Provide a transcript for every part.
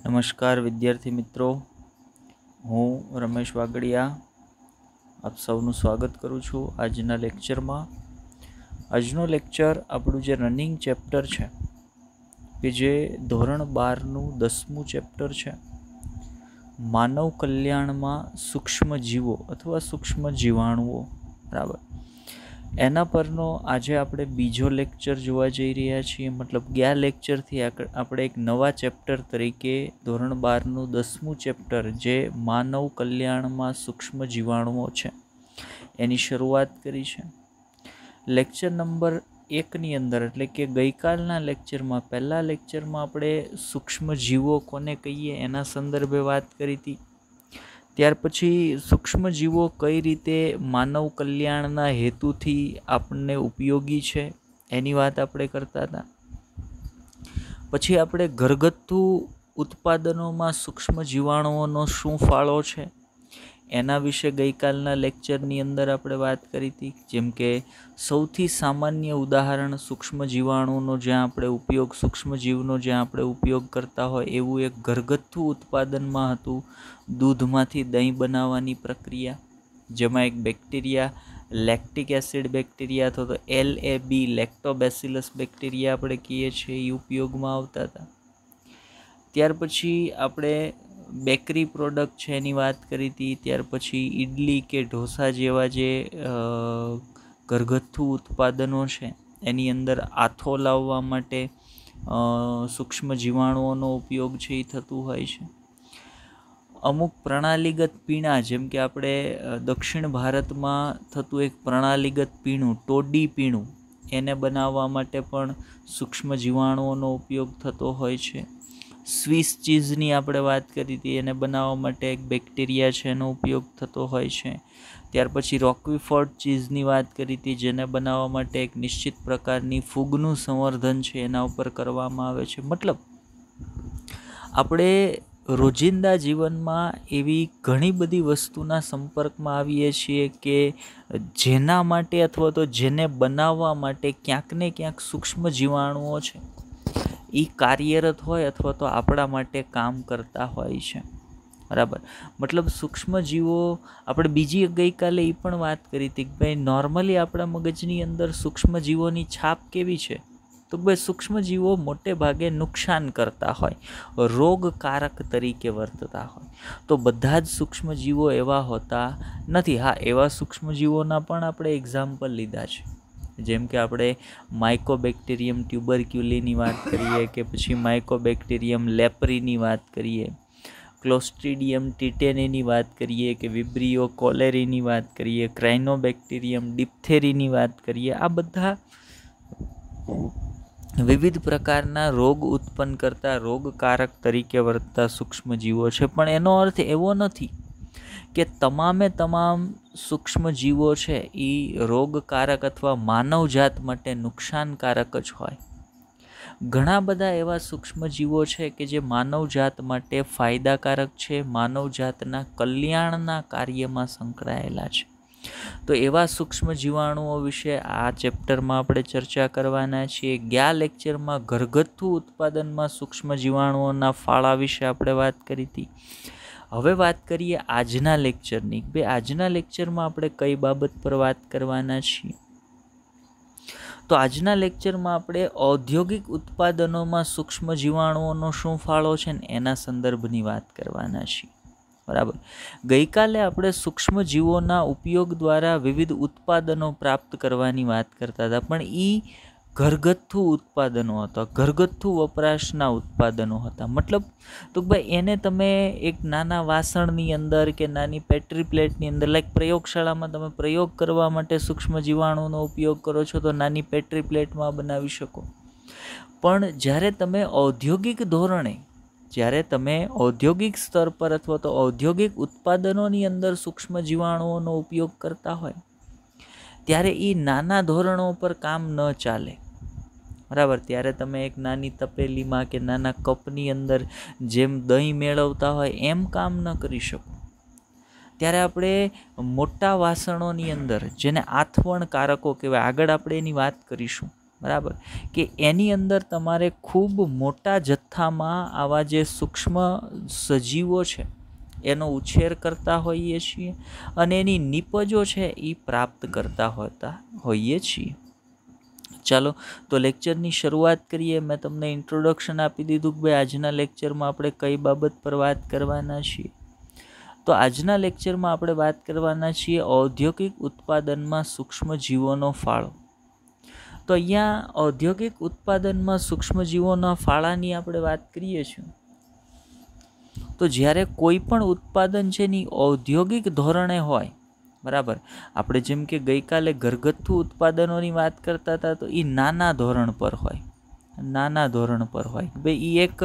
નમસ્કાર વિદ્યાર્થી મિત્રો, હું રમેશ વાગડિયા આપ સૌનું સ્વાગત કરું છું આજના લેક્ચરમાં. આજનો લેક્ચર આપણું જે રનિંગ ચેપ્ટર છે કે જે ધોરણ 12નું 10મું ચેપ્ટર છે, માનવ કલ્યાણમાં સૂક્ષ્મ જીવો અથવા સૂક્ષ્મ જીવાણુઓ, બરાબર, એના પરનો આજે આપણે બીજો લેક્ચર જોવા જઈ રહ્યા છીએ. મતલબ ગયા લેક્ચરથી આપણે એક નવા ચેપ્ટર તરીકે ધોરણ 12નું 10મું ચેપ્ટર જે માનવ કલ્યાણમાં સૂક્ષ્મ જીવાણુઓ છે એની શરૂઆત કરી છે. લેક્ચર નંબર 1ની અંદર, એટલે કે ગઈકાલના લેક્ચરમાં, પહેલા લેક્ચરમાં આપણે સૂક્ષ્મ જીવો કોને કહીએ એના સંદર્ભે વાત કરી હતી. ત્યાર પછી સૂક્ષ્મ જીવો કઈ રીતે માનવ કલ્યાણના હેતુથી આપણને ઉપયોગી છે એની વાત આપણે કરતા હતા. પછી આપણે ઘરગથ્થુ ઉત્પાદનોમાં સૂક્ષ્મ જીવાણુઓનો શું ફાળો છે એના વિશે ગઈકાલના લેક્ચરની અંદર આપણે વાત કરી હતી. જેમ કે સૌથી સામાન્ય ઉદાહરણ સૂક્ષ્મ જીવાણુનો જ્યાં આપણે ઉપયોગ, સૂક્ષ્મજીવનો જ્યાં આપણે ઉપયોગ કરતા હોય એવું એક ઘરગથ્થુ ઉત્પાદનમાં હતું દૂધમાંથી દહીં બનાવવાની પ્રક્રિયા, જેમાં એક બેક્ટેરિયા લેક્ટિક એસિડ બેક્ટેરિયા અથવા તો LAB લેક્ટોબેસિલસ બેક્ટેરિયા આપણે કહીએ છીએ એ ઉપયોગમાં આવતા હતા. ત્યાર પછી આપણે બેકરી પ્રોડક્ટ છે એની વાત કરી હતી. ત્યાર પછી ઇડલી કે ઢોસા જેવા જે ઘરગથ્થુ ઉત્પાદનો છે એની અંદર આથો લાવવા માટે સૂક્ષ્મ જીવાણુઓનો ઉપયોગ છે એ થતું હોય છે. અમુક પ્રણાલીગત પીણા, જેમ કે આપણે દક્ષિણ ભારતમાં થતું એક પ્રણાલીગત પીણું ટોડી પીણું, એને બનાવવા માટે પણ સૂક્ષ્મ જીવાણુઓનો ઉપયોગ થતો હોય છે. સ્વિસ ચીઝની આપણે વાત કરી હતી, એને બનાવવા માટે એક બેક્ટેરિયા છે એનો ઉપયોગ થતો હોય છે. ત્યાર પછી રોકવીફોર્ડ ચીઝની વાત કરી હતી, જેને બનાવવા માટે એક નિશ્ચિત પ્રકારની ફૂગનું સંવર્ધન છે એના ઉપર કરવામાં આવે છે. મતલબ આપણે રોજિંદા જીવનમાં એવી ઘણી બધી વસ્તુના સંપર્કમાં આવીએ છીએ કે જેના માટે અથવા તો જેને બનાવવા માટે ક્યાંક ને ક્યાંક સૂક્ષ્મ જીવાણુઓ છે એ કાર્યરત હોય અથવા તો આપણા માટે કામ કરતા હોય છે, બરાબર. મતલબ સૂક્ષ્મજીવો આપણે બીજી ગઈકાલે એ પણ વાત કરી હતી કે ભાઈ નોર્મલી આપણા મગજની અંદર સૂક્ષ્મજીવોની છાપ કેવી છે, તો ભાઈ સૂક્ષ્મજીવો મોટે ભાગે નુકસાન કરતા હોય, રોગકારક તરીકે વર્તતા હોય. તો બધા જ સૂક્ષ્મજીવો એવા હોતા નથી. હા, એવા સૂક્ષ્મજીવોના પણ આપણે એક્ઝામ્પલ લીધા છે. જેમ કે આપણે માઇકોબેક્ટેરિયમ ટ્યુબરક્યુલીની વાત કરીએ, કે પછી માઇકોબેક્ટેરિયમ લેપ્રીની વાત કરીએ, ક્લોસ્ટ્રીડિયમ ટીટેનીની વાત કરીએ, કે વિબ્રિયો કોલેરીની વાત કરીએ, ક્રાઇનોબેક્ટેરિયમ ડિપ્થેરીની વાત કરીએ. આ બધા વિવિધ પ્રકારના રોગ ઉત્પન્ન કરતા, રોગકારક તરીકે વર્તતા સૂક્ષ્મજીવો છે. પણ એનો અર્થ એવો નથી કે તમામે તમામ સૂક્ષ્મજીવો છે એ રોગકારક અથવા માનવજાત માટે નુકસાનકારક જ હોય. ઘણા બધા એવા સૂક્ષ્મજીવો છે કે જે માનવજાત માટે ફાયદાકારક છે, માનવજાતના કલ્યાણના કાર્યમાં સંકળાયેલા છે. તો એવા સૂક્ષ્મ જીવાણુઓ વિશે આ ચેપ્ટરમાં આપણે ચર્ચા કરવાના છીએ. ગયા લેક્ચરમાં ઘરગથ્થુ ઉત્પાદનમાં સૂક્ષ્મ જીવાણુઓના ફાળા વિશે આપણે વાત કરી હતી. હવે વાત કરીએ આજના લેક્ચરની. આજના લેક્ચરમાં આપણે કઈ બાબત પર વાત કરવાના છીએ? તો આજના લેક્ચરમાં આપણે ઔદ્યોગિક ઉત્પાદનોમાં સૂક્ષ્મ જીવાણુઓનો શું ફાળો છે ને એના સંદર્ભની વાત કરવાના છીએ, બરાબર. ગઈકાલે આપણે સૂક્ષ્મ જીવોના ઉપયોગ દ્વારા વિવિધ ઉત્પાદનો પ્રાપ્ત કરવાની વાત કરતા હતા, પણ એ ઘરગથ્થુ ઉત્પાદનો હતા, ઘરગથ્થુ વપરાશના ઉત્પાદનો હતા. મતલબ તો ભાઈ એને તમે એક નાના વાસણની અંદર કે નાની પેટ્રી પ્લેટની અંદર, લાઈક પ્રયોગશાળામાં તમે પ્રયોગ કરવા માટે સૂક્ષ્મ જીવાણુનો ઉપયોગ કરો છો તો નાની પેટ્રી પ્લેટમાં બનાવી શકો. પણ જ્યારે તમે ઔદ્યોગિક ધોરણે, જ્યારે તમે ઔદ્યોગિક સ્તર પર અથવા તો ઔદ્યોગિક ઉત્પાદનોની અંદર સૂક્ષ્મ જીવાણુઓનો ઉપયોગ કરતા હોય ત્યારે એ નાના ધોરણો પર કામ ન ચાલે, બરાબર. ત્યારે તમે એક નાની તપેલીમાં કે નાના કપની અંદર જેમ દહીં મેળવતા હોય એમ કામ ન કરી શકો. ત્યારે આપણે મોટા વાસણોની અંદર, જેને આથવણ કારકો કહેવાય, આગળ આપણે એની વાત કરીશું, બરાબર, કે એની અંદર તમારે ખૂબ મોટા જથ્થામાં આવા જે સૂક્ષ્મ સજીવો છે એનો ઉછેર કરતા હોઈએ છીએ અને એની નીપજો છે એ પ્રાપ્ત કરતા હોઈએ છીએ. ચાલો તો લેક્ચરની શરૂઆત કરીએ. મેં તમને ઇન્ટ્રોડક્શન આપી દીધું કે ભાઈ આજના લેક્ચરમાં આપણે કઈ બાબત પર વાત કરવાના છીએ. તો આજના લેક્ચરમાં આપણે વાત કરવાના છીએ ઔદ્યોગિક ઉત્પાદનમાં સૂક્ષ્મજીવોનો ફાળો. તો અહીંયા ઔદ્યોગિક ઉત્પાદનમાં સૂક્ષ્મજીવોના ફાળાની આપણે વાત કરીએ છીએ તો જ્યારે કોઈ પણ ઉત્પાદન છે ની ઔદ્યોગિક ધોરણે હોય, બરાબર, આપણે જેમ કે ગઈકાલે ઘરગથ્થુ ઉત્પાદનોની વાત કરતા હતા તો એ નાના ધોરણ પર હોય, ભાઈ એ એક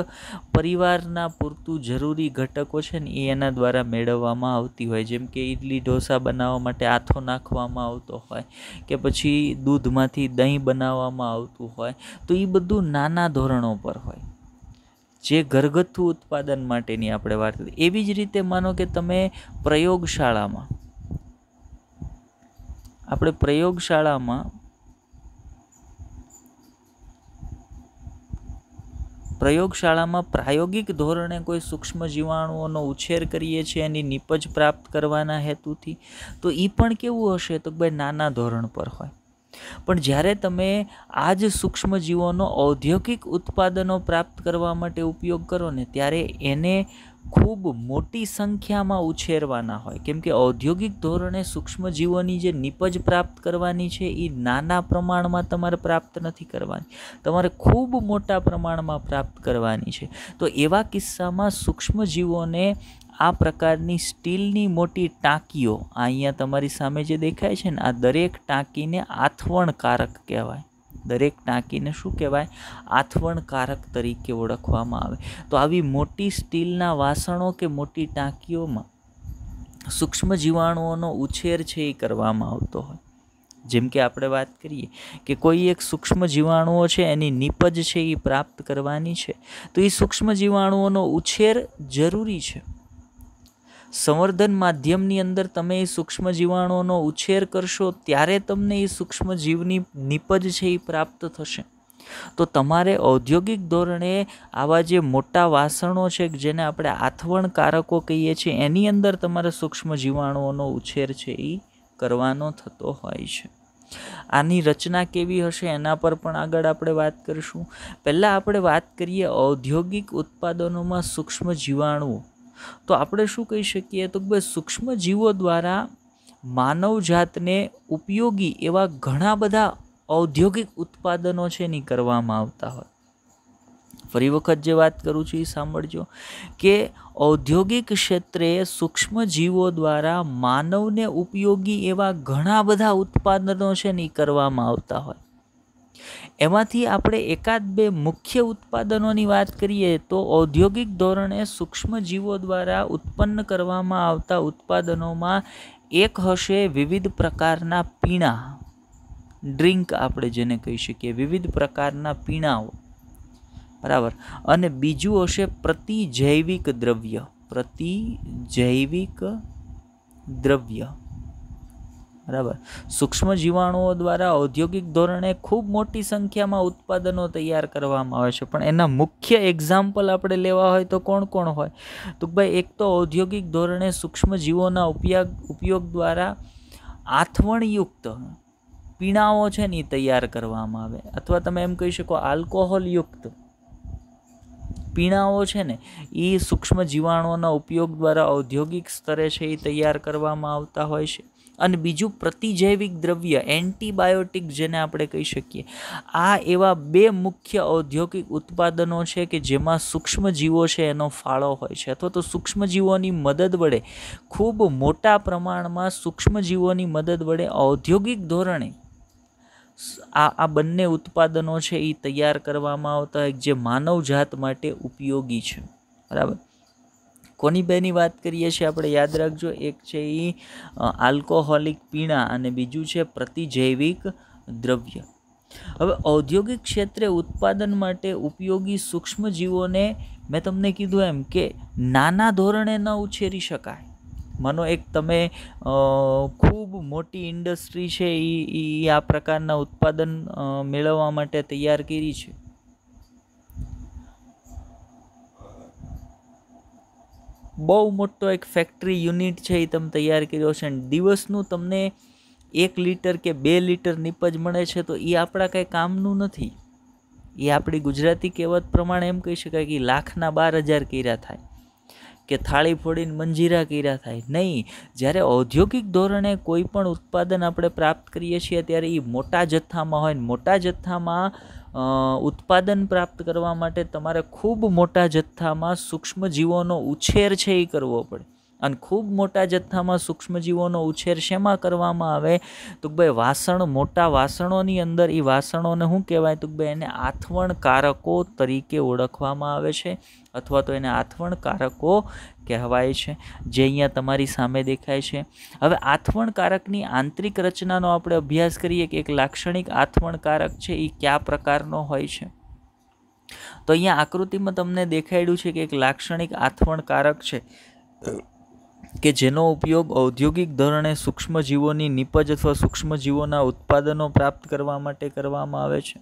પરિવારના પૂરતું જરૂરી ઘટકો છે ને એ એના દ્વારા મેળવવામાં આવતી હોય. જેમ કે ઇડલી ઢોસા બનાવવા માટે આથો નાખવામાં આવતો હોય કે પછી દૂધમાંથી દહીં બનાવવામાં આવતું હોય, તો એ બધું નાના ધોરણો પર હોય જે ઘરગથ્થુ ઉત્પાદન માટેની આપણે વાત કરી. એવી જ રીતે માનો કે તમે પ્રયોગશાળામાં પ્રાયોગિક ધોરણે કોઈ સૂક્ષ્મ જીવાણુઓનો ઉછેર કરીએ છીએ એની નીપજ પ્રાપ્ત કરવાના હેતુથી, તો એ પણ કેવું હશે તો ભાઈ નાના ધોરણ પર હોય. પણ જ્યારે તમે આ જ સૂક્ષ્મજીવોનો ઔદ્યોગિક ઉત્પાદનો પ્રાપ્ત કરવા માટે ઉપયોગ કરો ને ત્યારે એને ખૂબ મોટી સંખ્યામાં ઉછેરવાના હોય. કેમ કે ઔદ્યોગિક ધોરણે સૂક્ષ્મજીવોની જે નીપજ પ્રાપ્ત કરવાની છે એ નાના પ્રમાણમાં તમારે પ્રાપ્ત નથી કરવાની, તમારે ખૂબ મોટા પ્રમાણમાં પ્રાપ્ત કરવાની છે. તો એવા કિસ્સામાં સૂક્ષ્મજીવોને આ પ્રકારની સ્ટીલની મોટી ટાંકીઓ, અહીંયા તમારી સામે જે દેખાય છે ને, આ દરેક ટાંકીને આથવણકારક કહેવાય. દરેક ટાંકીને શું કહેવાય? આથવણકારક તરીકે ઓળખવામાં આવે. તો આવી મોટી સ્ટીલના વાસણો કે મોટી ટાંકીઓમાં સૂક્ષ્મ જીવાણુઓનો ઉછેર છે એ કરવામાં આવતો હોય. જેમ કે આપણે વાત કરીએ કે કોઈ એક સૂક્ષ્મ જીવાણુઓ છે એની નીપજ છે એ પ્રાપ્ત કરવાની છે, તો એ સૂક્ષ્મ જીવાણુઓનો ઉછેર જરૂરી છે. સંવર્ધન માધ્યમની અંદર તમે એ સૂક્ષ્મ જીવાણુઓનો ઉછેર કરશો ત્યારે તમને એ સૂક્ષ્મ જીવની નીપજ છે એ પ્રાપ્ત થશે. તો તમારે ઔદ્યોગિક ધોરણે આવા જે મોટા વાસણો છે જેને આપણે આથવણકારકો કહીએ છીએ એની અંદર તમારે સૂક્ષ્મ જીવાણુઓનો ઉછેર છે એ કરવાનો થતો હોય છે. આની રચના કેવી હશે એના પર પણ આગળ આપણે વાત કરીશું. પહેલાં આપણે વાત કરીએ ઔદ્યોગિક ઉત્પાદનોમાં સૂક્ષ્મ જીવાણુઓ. તો આપણે શું કહી શકીએ તો કે સૂક્ષ્મ જીવો દ્વારા માનવજાતને ઉપયોગી એવા ઘણા બધા ઔદ્યોગિક ઉત્પાદનો છે ની કરવામાં આવતા હોય. ફરી વખત જે વાત કરું છું એ સાંભળજો કે ઔદ્યોગિક ક્ષેત્રે સૂક્ષ્મ જીવો દ્વારા માનવને ઉપયોગી એવા ઘણા બધા ઉત્પાદનો છે ને કરવામાં આવતા હોય. એમાંથી આપણે એકાદ બે મુખ્ય ઉત્પાદનોની વાત કરીએ તો ઔદ્યોગિક ધોરણે સૂક્ષ્મ જીવો દ્વારા ઉત્પન્ન કરવામાં આવતા ઉત્પાદનોમાં એક હશે વિવિધ પ્રકારના પીણા, ડ્રિંક આપણે જેને કહી શકીએ, વિવિધ પ્રકારના પીણાઓ, બરાબર. અને બીજું હશે પ્રતિજૈવિક દ્રવ્ય, બરાબર. સૂક્ષ્મ જીવાણુઓ દ્વારા ઔદ્યોગિક ધોરણે ખૂબ મોટી સંખ્યામાં ઉત્પાદનો તૈયાર કરવામાં આવે છે. પણ એના મુખ્ય એક્ઝામ્પલ આપણે લેવા હોય તો કોણ કોણ હોય તો ભાઈ એક તો ઔદ્યોગિક ધોરણે સૂક્ષ્મ જીવોના ઉપયોગ દ્વારા આથવણયુક્ત પીણાઓ છે ને તૈયાર કરવામાં આવે, અથવા તમે એમ કહી શકો આલ્કોહોલયુક્ત પીણાઓ છે ને એ સૂક્ષ્મ જીવાણુઓના ઉપયોગ દ્વારા ઔદ્યોગિક સ્તરે છે એ તૈયાર કરવામાં આવતા હોય છે. અને બીજું પ્રતિજૈવિક દ્રવ્ય, એન્ટીબાયોટિક જેને આપણે કહી શકીએ. આ એવા બે મુખ્ય ઔદ્યોગિક ઉત્પાદનો છે કે જેમાં સૂક્ષ્મજીવો છે એનો ફાળો હોય છે, અથવા તો સૂક્ષ્મજીવોની મદદ વડે ખૂબ મોટા પ્રમાણમાં સૂક્ષ્મજીવોની મદદ વડે ઔદ્યોગિક ધોરણે આ બંને ઉત્પાદનો છે એ તૈયાર કરવામાં આવતા હોય જે માનવજાત માટે ઉપયોગી છે, બરાબર. કોની બેની વાત કરીએ છીએ આપણે યાદ રાખજો, એક છે એ આલ્કોહોલિક પીણા અને બીજું છે પ્રતિજૈવિક દ્રવ્ય. હવે ઔદ્યોગિક ક્ષેત્રે ઉત્પાદન માટે ઉપયોગી સૂક્ષ્મજીવોને મેં તમને કીધું એમ કે નાના ધોરણે ન ઉછેરી શકાય, માનો એક તમે ખૂબ મોટી ઇન્ડસ્ટ્રી છે એ આ પ્રકારના ઉત્પાદન મેળવવા માટે તૈયાર કરી છે. બહુ મોટો એક ફેક્ટરી યુનિટ છે એ તમે તૈયાર કર્યો છે અને દિવસનું તમને 1 લીટર કે 2 લીટર નીપજ મળે છે, તો એ આપણા કંઈ કામનું નથી. એ આપણી ગુજરાતી કહેવત પ્રમાણે એમ કહી શકાય કે 1,12,000 કર્યા થાય કે થાળી ફોડીને મંજીરા કર્યા થાય. નહીં, જ્યારે ઔદ્યોગિક ધોરણે કોઈ પણ ઉત્પાદન આપણે પ્રાપ્ત કરીએ છીએ ત્યારે એ મોટા જથ્થામાં હોય ને મોટા જથ્થામાં ઉત્પાદન પ્રાપ્ત કરવા માટે તમારે ખૂબ મોટા જથ્થામાં સૂક્ષ્મજીવોનો ઉછેર છે એ કરવો પડે. અને ખૂબ મોટા જથ્થામાં સૂક્ષ્મજીવોનો ઉછેર શેમાં કરવામાં આવે તો ભાઈ વાસણ, મોટા વાસણોની અંદર એ વાસણોને શું કહેવાય તો ભાઈ એને આથવણકારકો તરીકે ઓળખવામાં આવે છે, અથવા તો એને આથવણકારકો કહેવાય છે, જે અહીંયા તમારી સામે દેખાય છે. હવે આથવણકારકની આંતરિક રચનાનો આપણે અભ્યાસ કરીએ કે એક લાક્ષણિક આથવણકારક છે એ કયા પ્રકારનો હોય છે. તો અહીંયા આકૃતિમાં તમને દેખાડ્યું છે કે એક લાક્ષણિક આથવણકારક છે કે જેનો ઉપયોગ ઔદ્યોગિક ધોરણે સૂક્ષ્મજીવોની નીપજ અથવા સૂક્ષ્મજીવોના ઉત્પાદનો પ્રાપ્ત કરવા માટે કરવામાં આવે છે.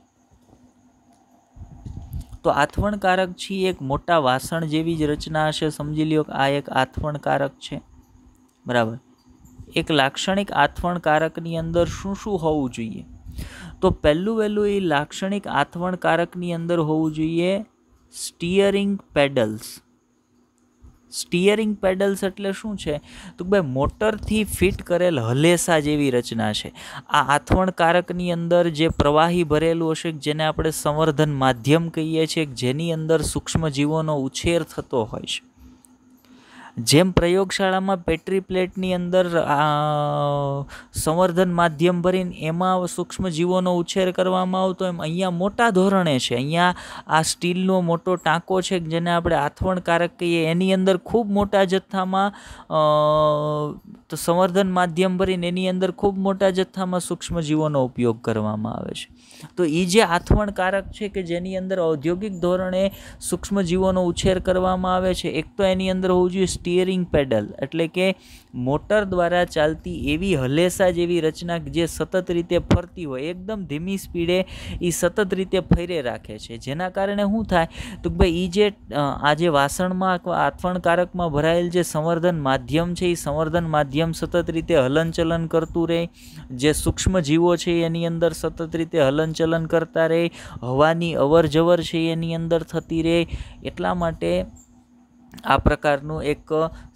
તો આથવણકારક છે એક મોટા વાસણ જેવી જ રચના હશે. સમજી લ્યો કે આ એક આથવણકારક છે, બરાબર. એક લાક્ષણિક આથવણકારકની અંદર શું શું હોવું જોઈએ? તો પહેલું એ લાક્ષણિક આથવણકારકની અંદર હોવું જોઈએ સ્ટીયરિંગ પેડલ્સ. સ્ટીયરિંગ પેડલ્સ એટલે શું છે તો ભાઈ મોટરથી ફિટ કરેલ હલેસા જેવી રચના છે. આ આથવણકારકની અંદર જે પ્રવાહી ભરેલું હશે જેને આપણે સંવર્ધન માધ્યમ કહીએ છીએ, જેની અંદર સૂક્ષ્મજીવોનો ઉછેર થતો હોય છે. જેમ પ્રયોગશાળામાં પેટ્રી પ્લેટની અંદર સંવર્ધન માધ્યમ ભરીને એમાં સૂક્ષ્મજીવોનો ઉછેર કરવામાં આવતો, એમ અહીંયા મોટા ધોરણે છે. અહીંયા આ સ્ટીલનો મોટો ટાંકો છે જેને આપણે આથવણકારક કહીએ, એની અંદર ખૂબ મોટા જથ્થામાં સંવર્ધન માધ્યમ ભરીને એની અંદર ખૂબ મોટા જથ્થામાં સૂક્ષ્મજીવોનો ઉપયોગ કરવામાં આવે છે. તો એ જે આથવણકારક છે કે જેની અંદર ઔદ્યોગિક ધોરણે સૂક્ષ્મજીવોનો ઉછેર કરવામાં આવે છે, એક તો એની અંદર હોવું જોઈએ સ્ટીયરિંગ પેડલ, એટલે કે મોટર દ્વારા ચાલતી એવી હલેસા જેવી રચના જે સતત રીતે ફરતી હોય, એકદમ ધીમી સ્પીડે એ સતત રીતે ફરે રાખે છે. જેના કારણે શું થાય તો ભાઈ એ જે આ જે વાસણમાં અથવા આથવણકારકમાં ભરાયેલ જે સંવર્ધન માધ્યમ છે એ સંવર્ધન માધ્યમ સતત રીતે હલનચલન કરતું રહે, જે સૂક્ષ્મજીવો છે એની અંદર સતત રીતે હલનચલન કરતા રહે, હવાની અવર જવર છે એની અંદર થતી રહે. એટલા માટે આ પ્રકારનું એક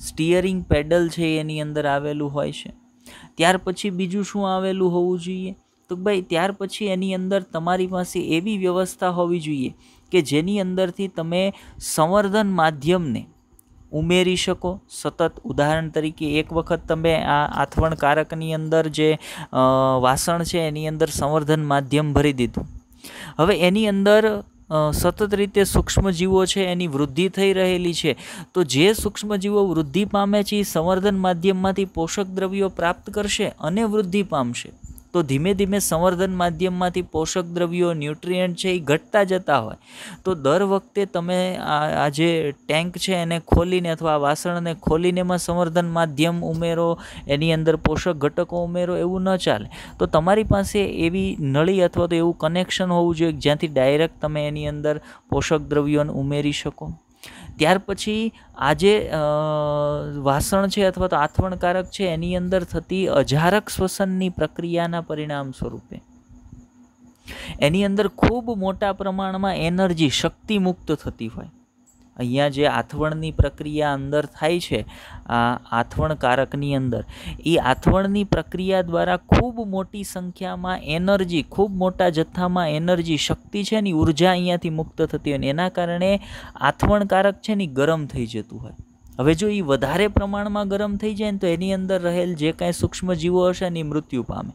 સ્ટીયરિંગ પેડલ છે એની અંદર આવેલું હોય છે. ત્યાર પછી બીજું શું આવેલું હોવું જોઈએ તો ભાઈ ત્યાર પછી એની અંદર તમારી પાસે એવી વ્યવસ્થા હોવી જોઈએ કે જેની અંદરથી તમે સંવર્ધન માધ્યમને ઉમેરી શકો સતત. ઉદાહરણ તરીકે એક વખત તમે આ આથવણકારકની અંદર જે વાસણ છે એની અંદર સંવર્ધન માધ્યમ ભરી દીધું, હવે એની અંદર સતત રીતે સૂક્ષ્મજીવો છે એની વૃદ્ધિ થઈ રહેલી છે, તો જે સૂક્ષ્મજીવો વૃદ્ધિ પામે છે એ સંવર્ધન માધ્યમમાંથી પોષક દ્રવ્યો પ્રાપ્ત કરશે અને વૃદ્ધિ પામશે. તો ધીમે ધીમે સંવર્ધન માધ્યમમાંથી પોષક દ્રવ્યો, ન્યુટ્રિયન્ટ છે એ ઘટતા જતા હોય. તો દર વખતે તમે આ જે ટેન્ક છે એને ખોલીને અથવા વાસણને ખોલીને એમાં સંવર્ધન માધ્યમ ઉમેરો, એની અંદર પોષક ઘટકો ઉમેરો, એવું ન ચાલે. તો તમારી પાસે એવી નળી અથવા તો એવું કનેક્શન હોવું જોઈએ જ્યાંથી ડાયરેક્ટ તમે એની અંદર પોષક દ્રવ્યોને ઉમેરી શકો. ત્યાર પછી આ જે વાસણ છે અથવા તો આથવણકારક છે એની અંદર થતી અજારક શ્વસનની પ્રક્રિયાના પરિણામ સ્વરૂપે એની અંદર ખૂબ મોટા પ્રમાણમાં એનર્જી, શક્તિ મુક્ત થતી હોય. અહીંયા જે આથવણની પ્રક્રિયા અંદર થાય છે આ આથવણકારકની અંદર, એ આથવણની પ્રક્રિયા દ્વારા ખૂબ મોટી સંખ્યામાં એનર્જી, ખૂબ મોટા જથ્થામાં એનર્જી, શક્તિ છે ને ઉર્જા અહીંયાથી મુક્ત થતી હોય, એના કારણે આથવણકારક છે ને ગરમ થઈ જતું હોય. હવે જો એ વધારે પ્રમાણમાં ગરમ થઈ જાય ને તો એની અંદર રહેલ જે કાંઈ સૂક્ષ્મજીવો હશે ને એ મૃત્યુ પામે.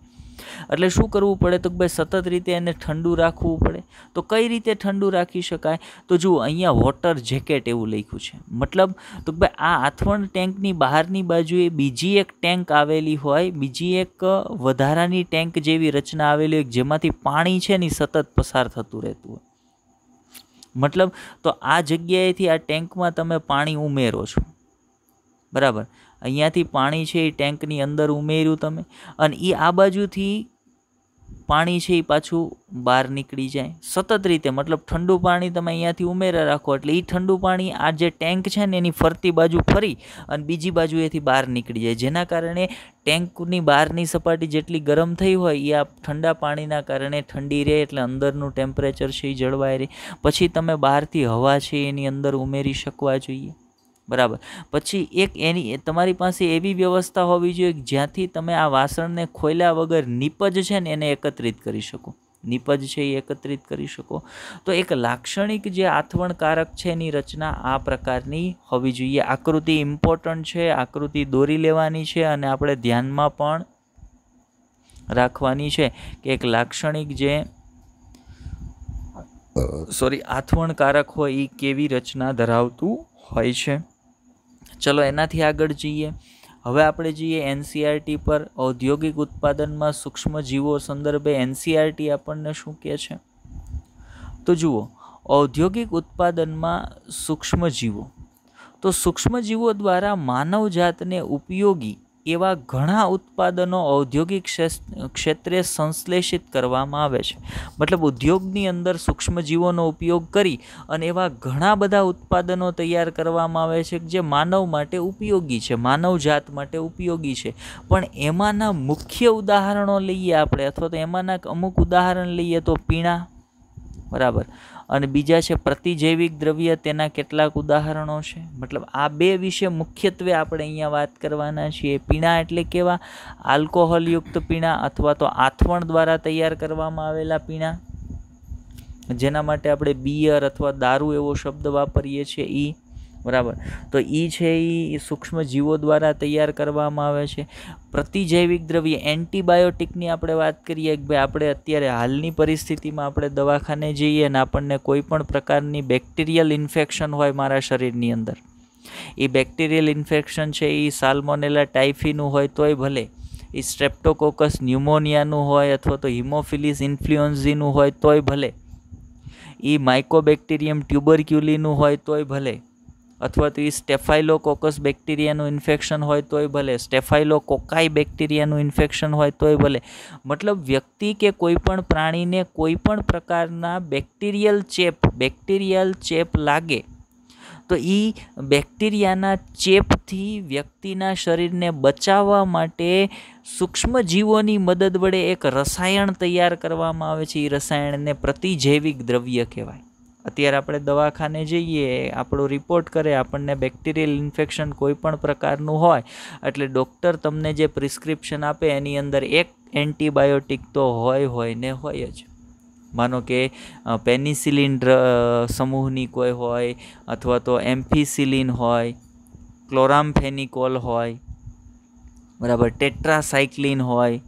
એટલે શું કરવું પડે તો ભાઈ સતત રીતે એને ઠંડુ રાખવું પડે. તો કઈ રીતે ઠંડુ રાખી શકાય તો જુઓ અહીંયા વોટર જેકેટ એવું લખ્યું છે. મતલબ તો ભાઈ આ આથવણ ટેન્કની બહારની બાજુએ બીજી એક ટેન્ક આવેલી હોય, બીજી એક વધારાની ટેન્ક જેવી રચના આવેલી હોય જેમાંથી પાણી છે ને સતત પસાર થતું રહેતું હોય. મતલબ તો આ જગ્યાએથી આ ટેન્કમાં તમે પાણી ઉમેરો છો, બરાબર. અહીંયાથી પાણી છે એ ટેન્કની અંદર ઉમેર્યું તમે, અને એ આ બાજુથી પાણી છે એ પાછું બહાર નીકળી જાય સતત રીતે, મતલબ ઠંડુ પાણી તમે અહીંયાથી ઉમેરા રાખો એટલે એ ઠંડુ પાણી આ જે ટેન્ક છે ને એની ફરતી બાજુ ફરી અને બીજી બાજુએથી બહાર નીકળી જાય, જેના કારણે ટેન્કની બહારની સપાટી જેટલી ગરમ થઈ હોય એ આ ઠંડા પાણીના કારણે ઠંડી રહે, એટલે અંદરનું ટેમ્પરેચર છે એ જળવાઈ રહે. પછી તમે બહારથી હવા છે એની અંદર ઉમેરી શકવા જોઈએ. બરાબર. પછી એક એની તમારી પાસે એવી વ્યવસ્થા હોવી જોઈએ જ્યાંથી તમે આ વાસણને ખોલ્યા વગર નીપજ છે ને એને એકત્રિત કરી શકો. નીપજ છે એ એકત્રિત કરી શકો. તો એક લાક્ષણિક જે આથવણકારક છે એની રચના આ પ્રકારની હોવી જોઈએ. આકૃતિ ઇમ્પોર્ટન્ટ છે, આકૃતિ દોરી લેવાની છે અને આપણે ધ્યાનમાં પણ રાખવાની છે કે એક લાક્ષણિક જે આથવણકારક હોય એ કેવી રચના ધરાવતું હોય છે. ચલો એનાથી આગળ જઈએ. હવે આપણે જઈએ એનસીઆરટી પર. ઔદ્યોગિક ઉત્પાદનમાં સૂક્ષ્મ જીવો સંદર્ભે એનસીઆરટી આપણને શું કહે છે? તો જુઓ, ઔદ્યોગિક ઉત્પાદનમાં સૂક્ષ્મજીવો, તો સૂક્ષ્મજીવો દ્વારા માનવજાતને ઉપયોગી એવા ઘણા ઉત્પાદનો ઔદ્યોગિક ક્ષેત્રે સંશ્લેષિત કરવામાં આવે છે. મતલબ ઉદ્યોગની અંદર સૂક્ષ્મજીવોનો ઉપયોગ કરી અને એવા ઘણા બધા ઉત્પાદનો તૈયાર કરવામાં આવે છે જે માનવ માટે ઉપયોગી છે, માનવજાત માટે ઉપયોગી છે. પણ એમાંના મુખ્ય ઉદાહરણો લઈએ આપણે, અથવા તો એમાંના અમુક ઉદાહરણ લઈએ તો પીણા, બરાબર, અને બીજા છે પ્રતિજૈવિક દ્રવ્ય, તેના કેટલાક ઉદાહરણો છે. મતલબ આ બે વિશે મુખ્યત્વે આપણે અહીંયા વાત કરવાના છીએ. પીણા એટલે કેવા? આલ્કોહોલયુક્ત પીણા અથવા તો આથવણ દ્વારા તૈયાર કરવામાં આવેલા પીણા, જેના માટે આપણે બિયર અથવા દારૂ એવો શબ્દ વાપરીએ છીએ ઈ, બરાબર. તો ઈ છે એ સૂક્ષ્મ જીવો દ્વારા તૈયાર કરવામાં આવે છે. પ્રતિજૈવિક દ્રવ્ય, એન્ટીબાયોટિકની આપણે વાત કરીએ કે ભાઈ આપણે અત્યારે હાલની પરિસ્થિતિમાં આપણે દવાખાને જઈએ અને આપણને કોઈ પણ પ્રકારની બેક્ટેરિયલ ઇન્ફેક્શન હોય મારા શરીરની અંદર, એ બેક્ટેરિયલ ઇન્ફેક્શન છે એ સાલ્મોનેલા ટાઇફીનું હોય તોય ભલે, એ સ્ટ્રેપ્ટોકોકસ ન્યુમોનિયાનું હોય અથવા તો હિમોફિલિસ ઇન્ફ્લુએન્ઝીનું હોય તોય ભલે, એ માઇકોબેક્ટેરિયમ ટ્યુબરક્યુલીનું હોય તોય ભલે, અથવા તો એ સ્ટેફાઇલોકોકસ બેક્ટેરિયાનું ઇન્ફેક્શન હોય તોય ભલે, સ્ટેફાઇલોકોકાઈ બેક્ટેરિયાનું ઇન્ફેક્શન હોય તોય ભલે. મતલબ વ્યક્તિ કે કોઈ પણ પ્રાણીને કોઈ પણ પ્રકારના બેક્ટેરિયલ ચેપ લાગે તો એ બેક્ટેરિયાના ચેપથી વ્યક્તિના શરીરને બચાવવા માટે સૂક્ષ્મજીવોની મદદ વડે એક રસાયણ તૈયાર કરવામાં આવે છે. એ રસાયણને પ્રતિજૈવિક દ્રવ્ય કહેવાય. અત્યારે આપણે દવાખાને જઈએ, આપણો રિપોર્ટ કરે, આપણને બેક્ટેરિયલ ઇન્ફેક્શન કોઈ પણ પ્રકારનું હોય એટલે ડૉક્ટર તમને જે પ્રિસ્ક્રિપ્શન આપે એની અંદર એક એન્ટીબાયોટિક તો હોય ને હોય જ. માનો કે પેનિસિલિન સમૂહની કોઈ હોય, અથવા તો એમ્ફિસિલિન હોય, ક્લોરામફેનિકોલ હોય, બરાબર, ટેટ્રાસાઇક્લિન હોય,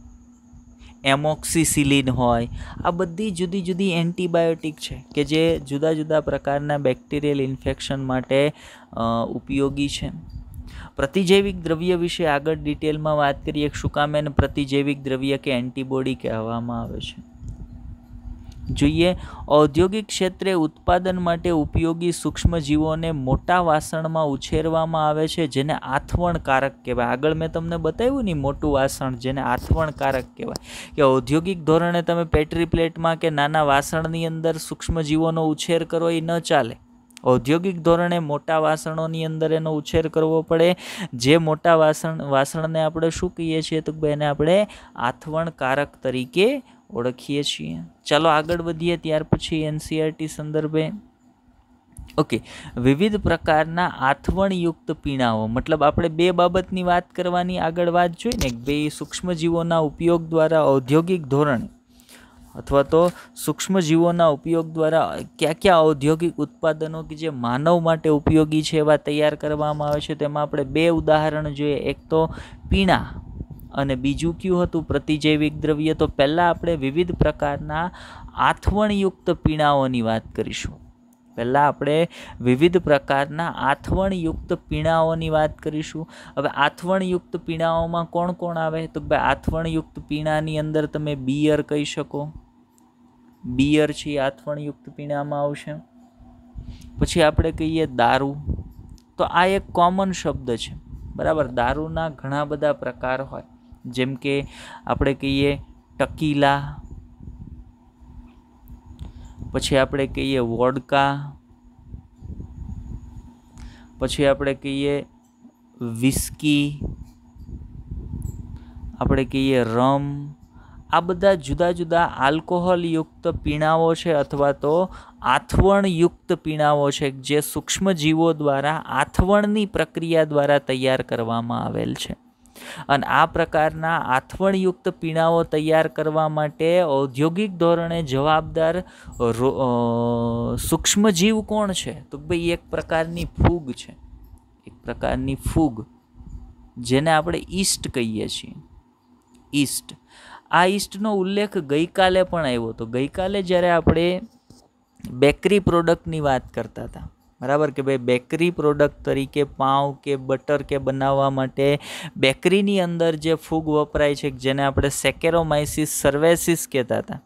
એમોક્સિસિલિન હોય. આ બધી જુદી જુદી એન્ટીબાયોટિક છે કે જે જુદા જુદા પ્રકારના બેક્ટેરિયલ ઇન્ફેક્શન માટે ઉપયોગી છે. પ્રતિજૈવિક દ્રવ્ય વિશે આગળ ડિટેલમાં વાત કરીએ. શું કામ એને પ્રતિજૈવિક દ્રવ્ય કે એન્ટીબોડી કહેવામાં આવે છે? જોઈએ, ઔદ્યોગિક ક્ષેત્રે ઉત્પાદન માટે ઉપયોગી સૂક્ષ્મજીવોને મોટા વાસણમાં ઉછેરવામાં આવે છે, જેને આથવણકારક કહેવાય. આગળ મેં તમને બતાવ્યું ને મોટું વાસણ જેને આથવણકારક કહેવાય, કે ઔદ્યોગિક ધોરણે તમે પેટ્રી પ્લેટમાં કે નાના વાસણની અંદર સૂક્ષ્મજીવોનો ઉછેર કરો એ ન ચાલે. ઔદ્યોગિક ધોરણે મોટા વાસણોની અંદર એનો ઉછેર કરવો પડે. જે મોટા વાસણને આપણે શું કહીએ છીએ? તો એને આપણે આથવણકારક તરીકે ઓળખીએ છીએ. ચાલો આગળ વધીએ. ત્યાર પછી એનસીઆરટી સંદર્ભે ઓકે, વિવિધ પ્રકારના આથવણયુક્ત પીણાઓ. મતલબ આપણે બે બાબતની વાત કરવાની આગળ વાત જોઈ ને, બે સૂક્ષ્મજીવોના ઉપયોગ દ્વારા ઔદ્યોગિક ધોરણે અથવા તો સૂક્ષ્મજીવોના ઉપયોગ દ્વારા કયા ઔદ્યોગિક ઉત્પાદનો કે જે માનવ માટે ઉપયોગી છે એવા તૈયાર કરવામાં આવે છે. તેમાં આપણે બે ઉદાહરણ જોઈએ. એક તો પીણા અને બીજું કયું હતું? પ્રતિજૈવિક દ્રવ્ય. તો પહેલાં આપણે વિવિધ પ્રકારના આથવણયુક્ત પીણાઓની વાત કરીશું. હવે આથવણયુક્ત પીણાઓમાં કોણ કોણ આવે? તો ભાઈ આથવણયુક્ત પીણાની અંદર તમે બિયર કહી શકો. બિયર છે એ આથવણયુક્ત પીણામાં આવશે. પછી આપણે કહીએ દારૂ. તો આ એક કોમન શબ્દ છે, બરાબર. દારૂના ઘણા બધા પ્રકાર હોય, જેમ કે આપણે કહીએ ટકીલા, પછી આપણે કહીએ વોડકા, પછી આપણે કહીએ વિસ્કી, આપણે કહીએ રમ. આ બધા જુદા જુદા આલ્કોહોલયુક્ત પીણાઓ છે અથવા તો આથવણયુક્ત પીણાઓ છે, જે સૂક્ષ્મજીવો દ્વારા આથવણની પ્રક્રિયા દ્વારા તૈયાર કરવામાં આવેલ છે. અને આ પ્રકારના આથવણયુક્ત પીણાઓ તૈયાર કરવા માટે ઔદ્યોગિક ધોરણે જવાબદાર સૂક્ષ્મજીવ કોણ છે? તો ભાઈ એક પ્રકારની ફૂગ છે, એક પ્રકારની ફૂગ, જેને આપણે ઈસ્ટ કહીએ છીએ. ઈસ્ટ. આ ઈસ્ટનો ઉલ્લેખ ગઈકાલે પણ આવ્યો હતો. ગઈકાલે જ્યારે આપણે બેકરી પ્રોડક્ટની વાત કરતા હતા, બરાબર, કે ભાઈ બેકરી પ્રોડક્ટ તરીકે પાઉં કે બટર કે બનાવવા માટે બેકરીની અંદર જે ફૂગ વપરાય છે, જેને આપણે સેકેરોમાઇસિસ સર્વેસિસ કહેતા હતા,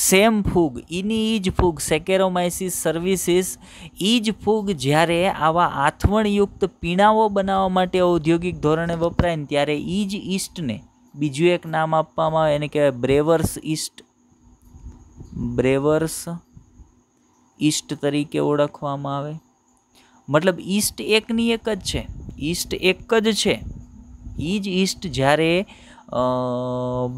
સેમ ફૂગ, એની જ ફૂગ સેકેરોમાઇસિસ સર્વિસિસ, એ જ ફૂગ જ્યારે આવા આથવણયુક્ત પીણાઓ બનાવવા માટે ઔદ્યોગિક ધોરણે વપરાય ને ત્યારે એ જ ઈસ્ટને બીજું એક નામ આપવામાં આવે, એને કહેવાય બ્રેવર્સ ઈસ્ટ. બ્રેવર્સ ઈસ્ટ તરીકે ઓળખવામાં આવે. મતલબ ઈસ્ટ એકની એક જ છે, ઈસ્ટ એક જ છે. એ જ ઈસ્ટ જ્યારે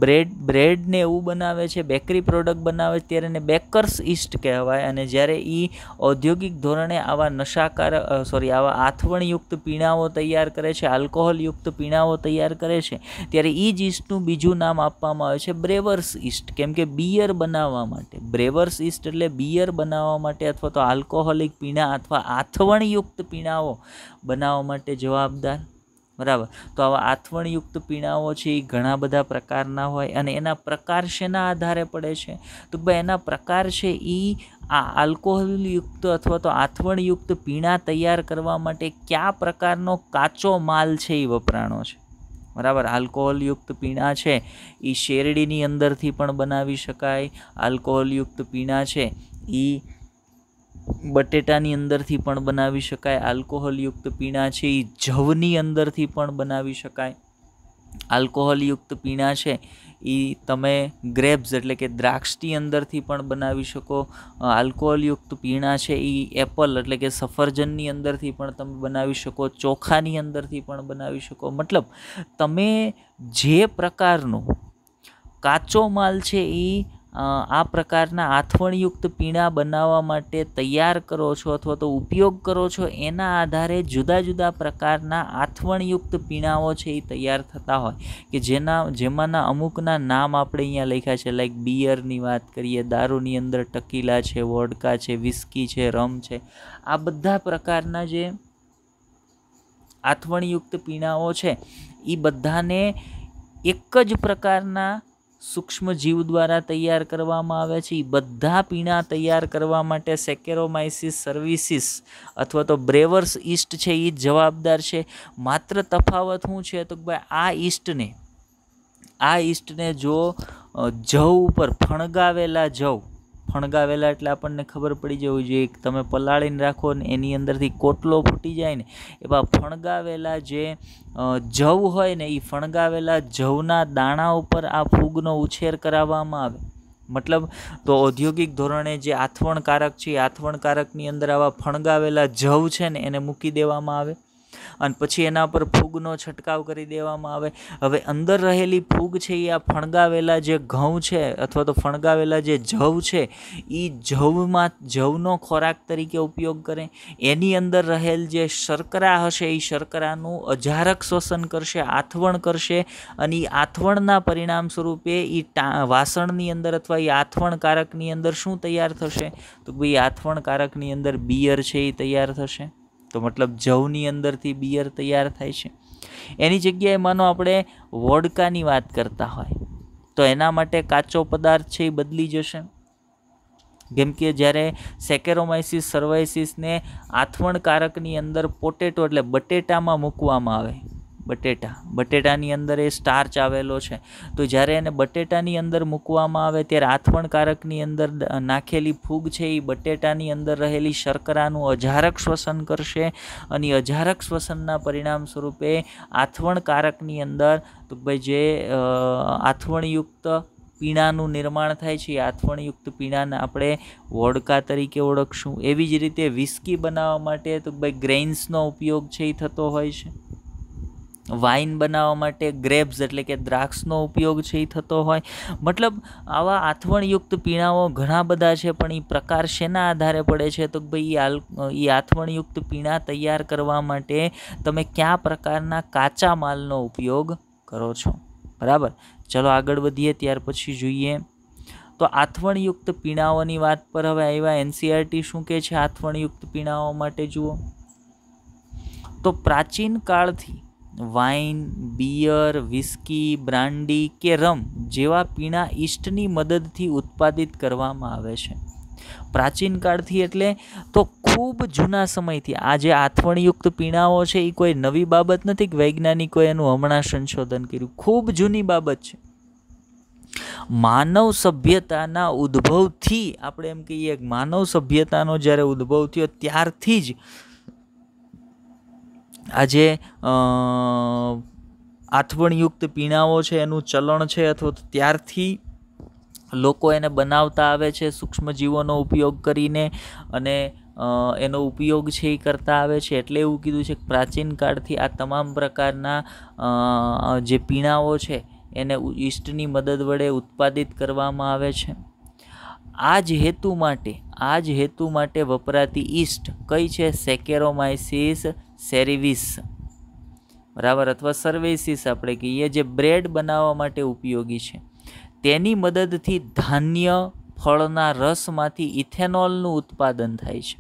બ્રેડને એવું બનાવે છે, બેકરી પ્રોડક્ટ બનાવે ત્યારે એને બેકર્સ ઈસ્ટ કહેવાય. અને જ્યારે એ ઔદ્યોગિક ધોરણે આવા આવા આથવણયુક્ત પીણાઓ તૈયાર કરે છે, આલ્કોહોલયુક્ત પીણાઓ તૈયાર કરે છે, ત્યારે એ જ ઈસ્ટનું બીજું નામ આપવામાં આવે છે બ્રેવર્સ ઈસ્ટ. કેમ કે બિયર બનાવવા માટે, બ્રેવર્સ ઈસ્ટ એટલે બિયર બનાવવા માટે અથવા તો આલ્કોહોલિક પીણા અથવા આથવણયુક્ત પીણાઓ બનાવવા માટે જવાબદાર. બરાબર. તો આવા આથવણયુક્ત પીણાઓ છે એ ઘણા બધા પ્રકારના હોય, અને એના પ્રકાર શેના આધારે પડે છે? તો ભાઈ એના પ્રકાર છે એ આ આલ્કોહોલયુક્ત અથવા તો આથવણયુક્ત પીણા તૈયાર કરવા માટે કયા પ્રકારનો કાચો માલ છે એ વપરાણો છે. બરાબર. આલ્કોહોલયુક્ત પીણા છે એ શેરડીની અંદરથી પણ બનાવી શકાય. આલ્કોહોલયુક્ત પીણા છે એ બટેટાની અંદરથી પણ બનાવી શકાય. આલ્કોહોલયુક્ત પીણા છે એ જવની અંદરથી પણ બનાવી શકાય. આલ્કોહોલયુક્ત પીણા છે એ તમે ગ્રેપ્સ એટલે કે દ્રાક્ષની અંદરથી પણ બનાવી શકો. આલ્કોહોલયુક્ત પીણા છે એ એપલ એટલે કે સફરજનની અંદરથી પણ તમે બનાવી શકો. ચોખાની અંદરથી પણ બનાવી શકો. મતલબ તમે જે પ્રકારનો કાચો માલ છે એ આ પ્રકારના આથવણયુક્ત પીણા બનાવવા માટે તૈયાર કરો છો અથવા તો ઉપયોગ કરો છો, એના આધારે જુદા જુદા પ્રકારના આથવણયુક્ત પીણાઓ છે એ તૈયાર થતા હોય, કે જેમાંના અમુકના નામ આપણે અહીંયા લખ્યા છે. લાઈક બિયરની વાત કરીએ, દારૂની અંદર ટકીલા છે, વોડકા છે, વિસ્કી છે, રમ છે. આ બધા પ્રકારના જે આથવણયુક્ત પીણાઓ છે એ બધાને એક જ પ્રકારના સૂક્ષ્મ જીવ દ્વારા તૈયાર કરવામાં આવે છે. એ બધા પીણા તૈયાર કરવા માટે સેકેરોમાઇસિસ સર્વિસિસ અથવા તો બ્રેવર્સ ઈસ્ટ છે એ જવાબદાર છે. માત્ર તફાવત શું છે? તો ભાઈ આ ઈસ્ટને જો જવ ઉપર ફણગાવેલા એટલે આપણને ખબર પડી જવું જોઈએ કે તમે પલાળીને રાખો ને એની અંદરથી કોટલો ફૂટી જાય ને, એવા ફણગાવેલા જે જવ હોય ને, એ ફણગાવેલા જવના દાણા ઉપર આ ફૂગનો ઉછેર કરાવવામાં આવે. મતલબ તો ઔદ્યોગિક ધોરણે જે આથવણકારક છે, આથવણકારકની અંદર આવા ફણગાવેલા જવ છે ને એને મૂકી દેવામાં આવે, અને પછી એના પર ફૂગનો છંટકાવ કરી દેવામાં આવે. હવે અંદર રહેલી ફૂગ છે એ આ ફણગાવેલા જે ઘઉં છે અથવા તો ફણગાવેલા જે જવ છે એ જવનો ખોરાક તરીકે ઉપયોગ કરે. એની અંદર રહેલ જે શર્કરા હશે એ શર્કરાનું અજારક શોષણ કરશે, આથવણ કરશે, અને એ આથવણના પરિણામ સ્વરૂપે એ વાસણની અંદર અથવા એ આથવણકારકની અંદર શું તૈયાર થશે? તો ભાઈ આથવણકારકની અંદર બિયર છે એ તૈયાર થશે. તો મતલબ જવની અંદરથી બિયર તૈયાર થાય છે. એની જગ્યાએ માનો આપણે વોડકાની વાત કરતા હોય તો એના માટે કાચો પદાર્થ છે એ બદલી જશે. કેમ કે જ્યારે સેકેરોમાઇસિસ સર્વાઇસિસને આથવણકારકની અંદર પોટેટો એટલે બટેટામાં મૂકવામાં આવે, બટેટાની અંદર એ સ્ટાર્ચ આવેલો છે. તો જ્યારે એને બટેટાની અંદર મૂકવામાં આવે ત્યારે આથવણકારકની અંદર નાખેલી ફૂગ છે એ બટેટાની અંદર રહેલી શર્કરાનું અજારક શ્વસન કરશે અને અજારક શ્વસનના પરિણામ સ્વરૂપે આથવણકારકની અંદર તો ભાઈ જે આથવણયુક્ત પીણાનું નિર્માણ થાય છે એ આથવણયુક્ત પીણાને આપણે વોડકા તરીકે ઓળખશું. એવી જ રીતે વિસ્કી બનાવવા માટે તો ભાઈ ગ્રેઇન્સનો ઉપયોગ છે એ થતો હોય છે. વાઇન બનાવવા માટે ગ્રેપ્સ એટલે કે દ્રાક્ષનો ઉપયોગ છે એ થતો હોય. મતલબ આવા આથવણયુક્ત પીણાઓ ઘણા બધા છે, પણ એ પ્રકાર શેના આધારે પડે છે તો ભાઈ એ આથવણયુક્ત પીણા તૈયાર કરવા માટે તમે કયા પ્રકારના કાચા માલનો ઉપયોગ કરો છો. બરાબર, ચલો આગળ વધીએ. ત્યાર પછી જોઈએ તો આથવણયુક્ત પીણાઓની વાત પર હવે આવ્યા. એનસીઈઆરટી શું કહે છે આથવણયુક્ત પીણાઓ માટે? જુઓ તો પ્રાચીન કાળથી વાઇન, બિયર, વિસ્કી, બ્રાન્ડી કે રમ જેવા પીણા ઈસ્ટની મદદથી ઉત્પાદિત કરવામાં આવે છે. પ્રાચીન કાળથી એટલે તો ખૂબ જૂના સમયથી આ જે આથવણયુક્ત પીણાઓ છે એ કોઈ નવી બાબત નથી કે વૈજ્ઞાનિકોએ એનું હમણાં સંશોધન કર્યું. ખૂબ જૂની બાબત છે. માનવ સભ્યતાના ઉદ્ભવથી આપણે એમ કહીએ માનવ સભ્યતાનો જ્યારે ઉદ્ભવ થયો ત્યારથી જ આજે આથવણયુક્ત પીણાઓ છે એનું ચલણ છે, અથવા તો ત્યારથી લોકો એને બનાવતા આવે છે સૂક્ષ્મજીવોનો ઉપયોગ કરીને અને એનો ઉપયોગ છે એ કરતા આવે છે. એટલે એવું કીધું છે કે પ્રાચીન કાળથી આ તમામ પ્રકારના જે પીણાઓ છે એને ઈસ્ટની મદદ વડે ઉત્પાદિત કરવામાં આવે છે. આ જ હેતુ માટે વપરાતી ઈસ્ટ કઈ છે? સેકેરોમાઇસીસ સેરિવિસ, બરાબર, અથવા સર્વેસિસ આપણે કહીએ, જે બ્રેડ બનાવવા માટે ઉપયોગી છે. તેની મદદથી ધાન્ય ફળના રસમાંથી ઇથેનોલનું ઉત્પાદન થાય છે.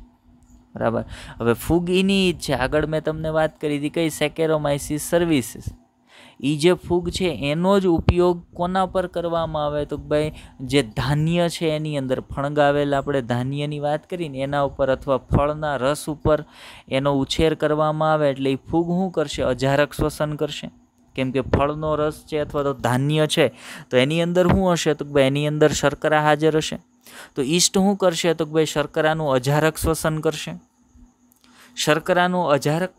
બરાબર, હવે ફૂગ એની જ છે. આગળ મેં તમને વાત કરી હતી કઈ? સેકેરોમાઇસીસ સર્વિસીસ. એ જે ફૂગ છે એનો જ ઉપયોગ કોના પર કરવામાં આવે તો ભાઈ જે ધાન્ય છે એની અંદર ફણગાવેલા આપણે ધાન્યની વાત કરીને એના ઉપર અથવા ફળના રસ ઉપર એનો ઉછેર કરવામાં આવે એટલે એ ફૂગ શું કરશે? અજારક શ્વસન કરશે. કેમ કે ફળનો રસ છે અથવા તો ધાન્ય છે તો એની અંદર શું હશે તો ભાઈ એની અંદર શર્કરા હાજર હશે. તો ઈસ્ટ શું કરશે તો ભાઈ શર્કરાનું અજારક શ્વસન કરશે. શર્કરાનું અજારક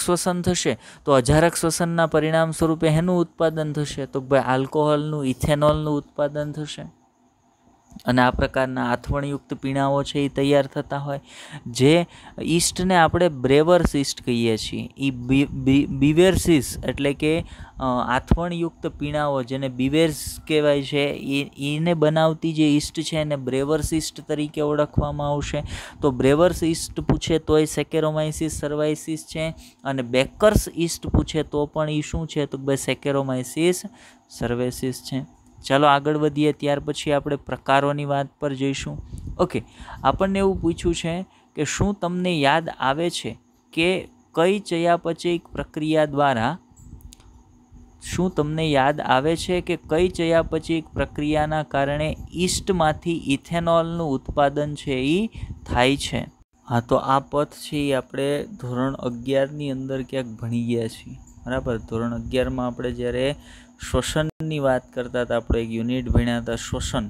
શ્વસન થશે તો અજારક શ્વસનના પરિણામ સ્વરૂપે એનું ઉત્પાદન થશે તો ભાઈ આલ્કોહોલનું, ઇથેનોલનું ઉત્પાદન થશે. અને આ પ્રકારના આથવણયુક્ત પીણાઓ છે એ તૈયાર થતા હોય. જે ઈસ્ટને આપણે બ્રેવર્સ ઈસ્ટ કહીએ છીએ એ બિવેર્સિસ એટલે કે આથવણયુક્ત પીણાઓ જેને બિવેર્સ કહેવાય છે એને બનાવતી જે ઈસ્ટ છે એને બ્રેવર્સ ઈસ્ટ તરીકે ઓળખવામાં આવશે. તો બ્રેવર્સ ઈસ્ટ પૂછે તોય સેકેરોમાઇસીસ સર્વાઇસીસ છે, અને બેકર્સ ઈસ્ટ પૂછે તો પણ એ શું છે તો ભાઈ સેકેરોમાઇસીસ સર્વેસીસ છે. ચાલો આગળ વધીએ. ત્યાર પછી આપણે પ્રકારોની વાત પર જઈશું. ઓકે, આપણને એવું પૂછ્યું છે કે શું તમને યાદ આવે છે કે કઈ ચયાપચયિક પ્રક્રિયા દ્વારા પ્રક્રિયાના કારણે ઈસ્ટમાંથી ઇથેનોલનું ઉત્પાદન છે એ થાય છે? હા, તો આ પથ છે એ આપણે ધોરણ 11ની અંદર ક્યાંક ભણી ગયા છીએ. બરાબર, ધોરણ 11માં આપણે જ્યારે શ્વસનની વાત કરતા હતા, આપણે એક યુનિટ ભણ્યા હતા શ્વસન.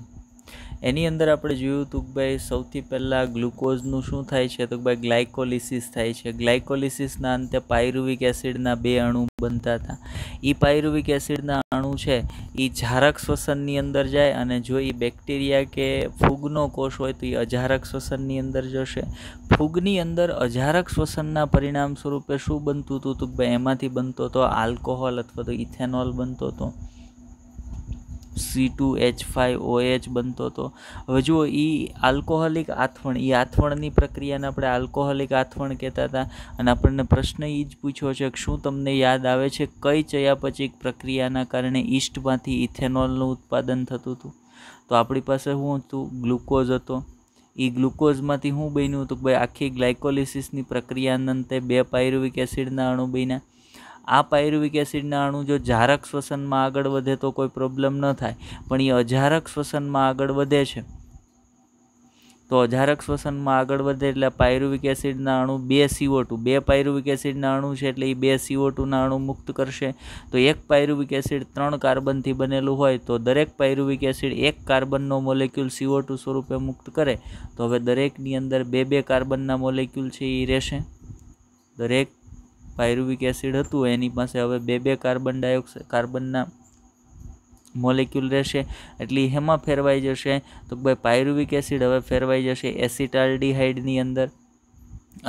એની અંદર આપણે જોયું હતું કે ભાઈ સૌથી પહેલાં ગ્લુકોઝનું શું થાય છે તો ભાઈ ગ્લાયકોલિસિસ થાય છે. ગ્લાયકોલિસિસના અંતે પાયરુવિક એસિડના 2 અણુ બનતા હતા. એ પાયરુવિક એસિડના અણુ છે એ જારક શ્વસનની અંદર જાય, અને જો એ બેક્ટેરિયા કે ફૂગનો કોષ હોય તો એ અજારક શ્વસનની અંદર જશે. ફૂગની અંદર અજારક શ્વસનના પરિણામ સ્વરૂપે શું બનતું હતું તો ભાઈ એમાંથી બનતો હતો આલ્કોહોલ અથવા તો ઇથેનોલ બનતો હતો. C2H5OH બનતો હતો. હવે જુઓ એ આલ્કોહોલિક આથવણ, એ આથવણની પ્રક્રિયાને આપણે આલ્કોહોલિક આથવણ કહેતા હતા. અને આપણને પ્રશ્ન એ જ પૂછ્યો છે કે શું તમને યાદ આવે છે કઈ ચયાપચયિક પ્રક્રિયાના કારણે ઈસ્ટમાંથી ઇથેનોલનું ઉત્પાદન થતું હતું? તો આપણી પાસે શું હતું? ગ્લુકોઝ હતો. એ ગ્લુકોઝમાંથી શું બન્યું હતું? ભાઈ આખી ગ્લાયકોલિસિસની પ્રક્રિયાના અંતે 2 પાયરુવિક એસિડના અણુ બન્યા. આ પાયરુવિક એસિડના અણુ જો જારક શ્વસનમાં આગળ વધે તો કોઈ પ્રોબ્લેમ ન થાય, પણ એ અજારક શ્વસનમાં આગળ વધે છે તો અજારક શ્વસનમાં આગળ વધે એટલે પાયરુવિક એસિડના અણુ 2 CO2 2 પાયરુવિક એસિડના અણુ છે એટલે એ 2 CO2ના અણુ મુક્ત કરશે. તો એક પાયરુવિક એસિડ 3 કાર્બનથી બનેલું હોય તો દરેક પાયરુવિક એસિડ 1 કાર્બનનો મોલેક્યુલ CO2 સ્વરૂપે મુક્ત કરે. તો હવે દરેકની અંદર 2 કાર્બનના મોલેક્યુલ છે એ રહેશે. દરેક પાયરુવિક એસિડ હતું એની પાસે હવે 2 કાર્બનના મોલેક્યુલ રહેશે. એટલે હેમાં ફેરવાઈ જશે તો ભાઈ પાયરુવિક એસિડ હવે ફેરવાઈ જશે એસિટાલ્ડિહાઇડની અંદર.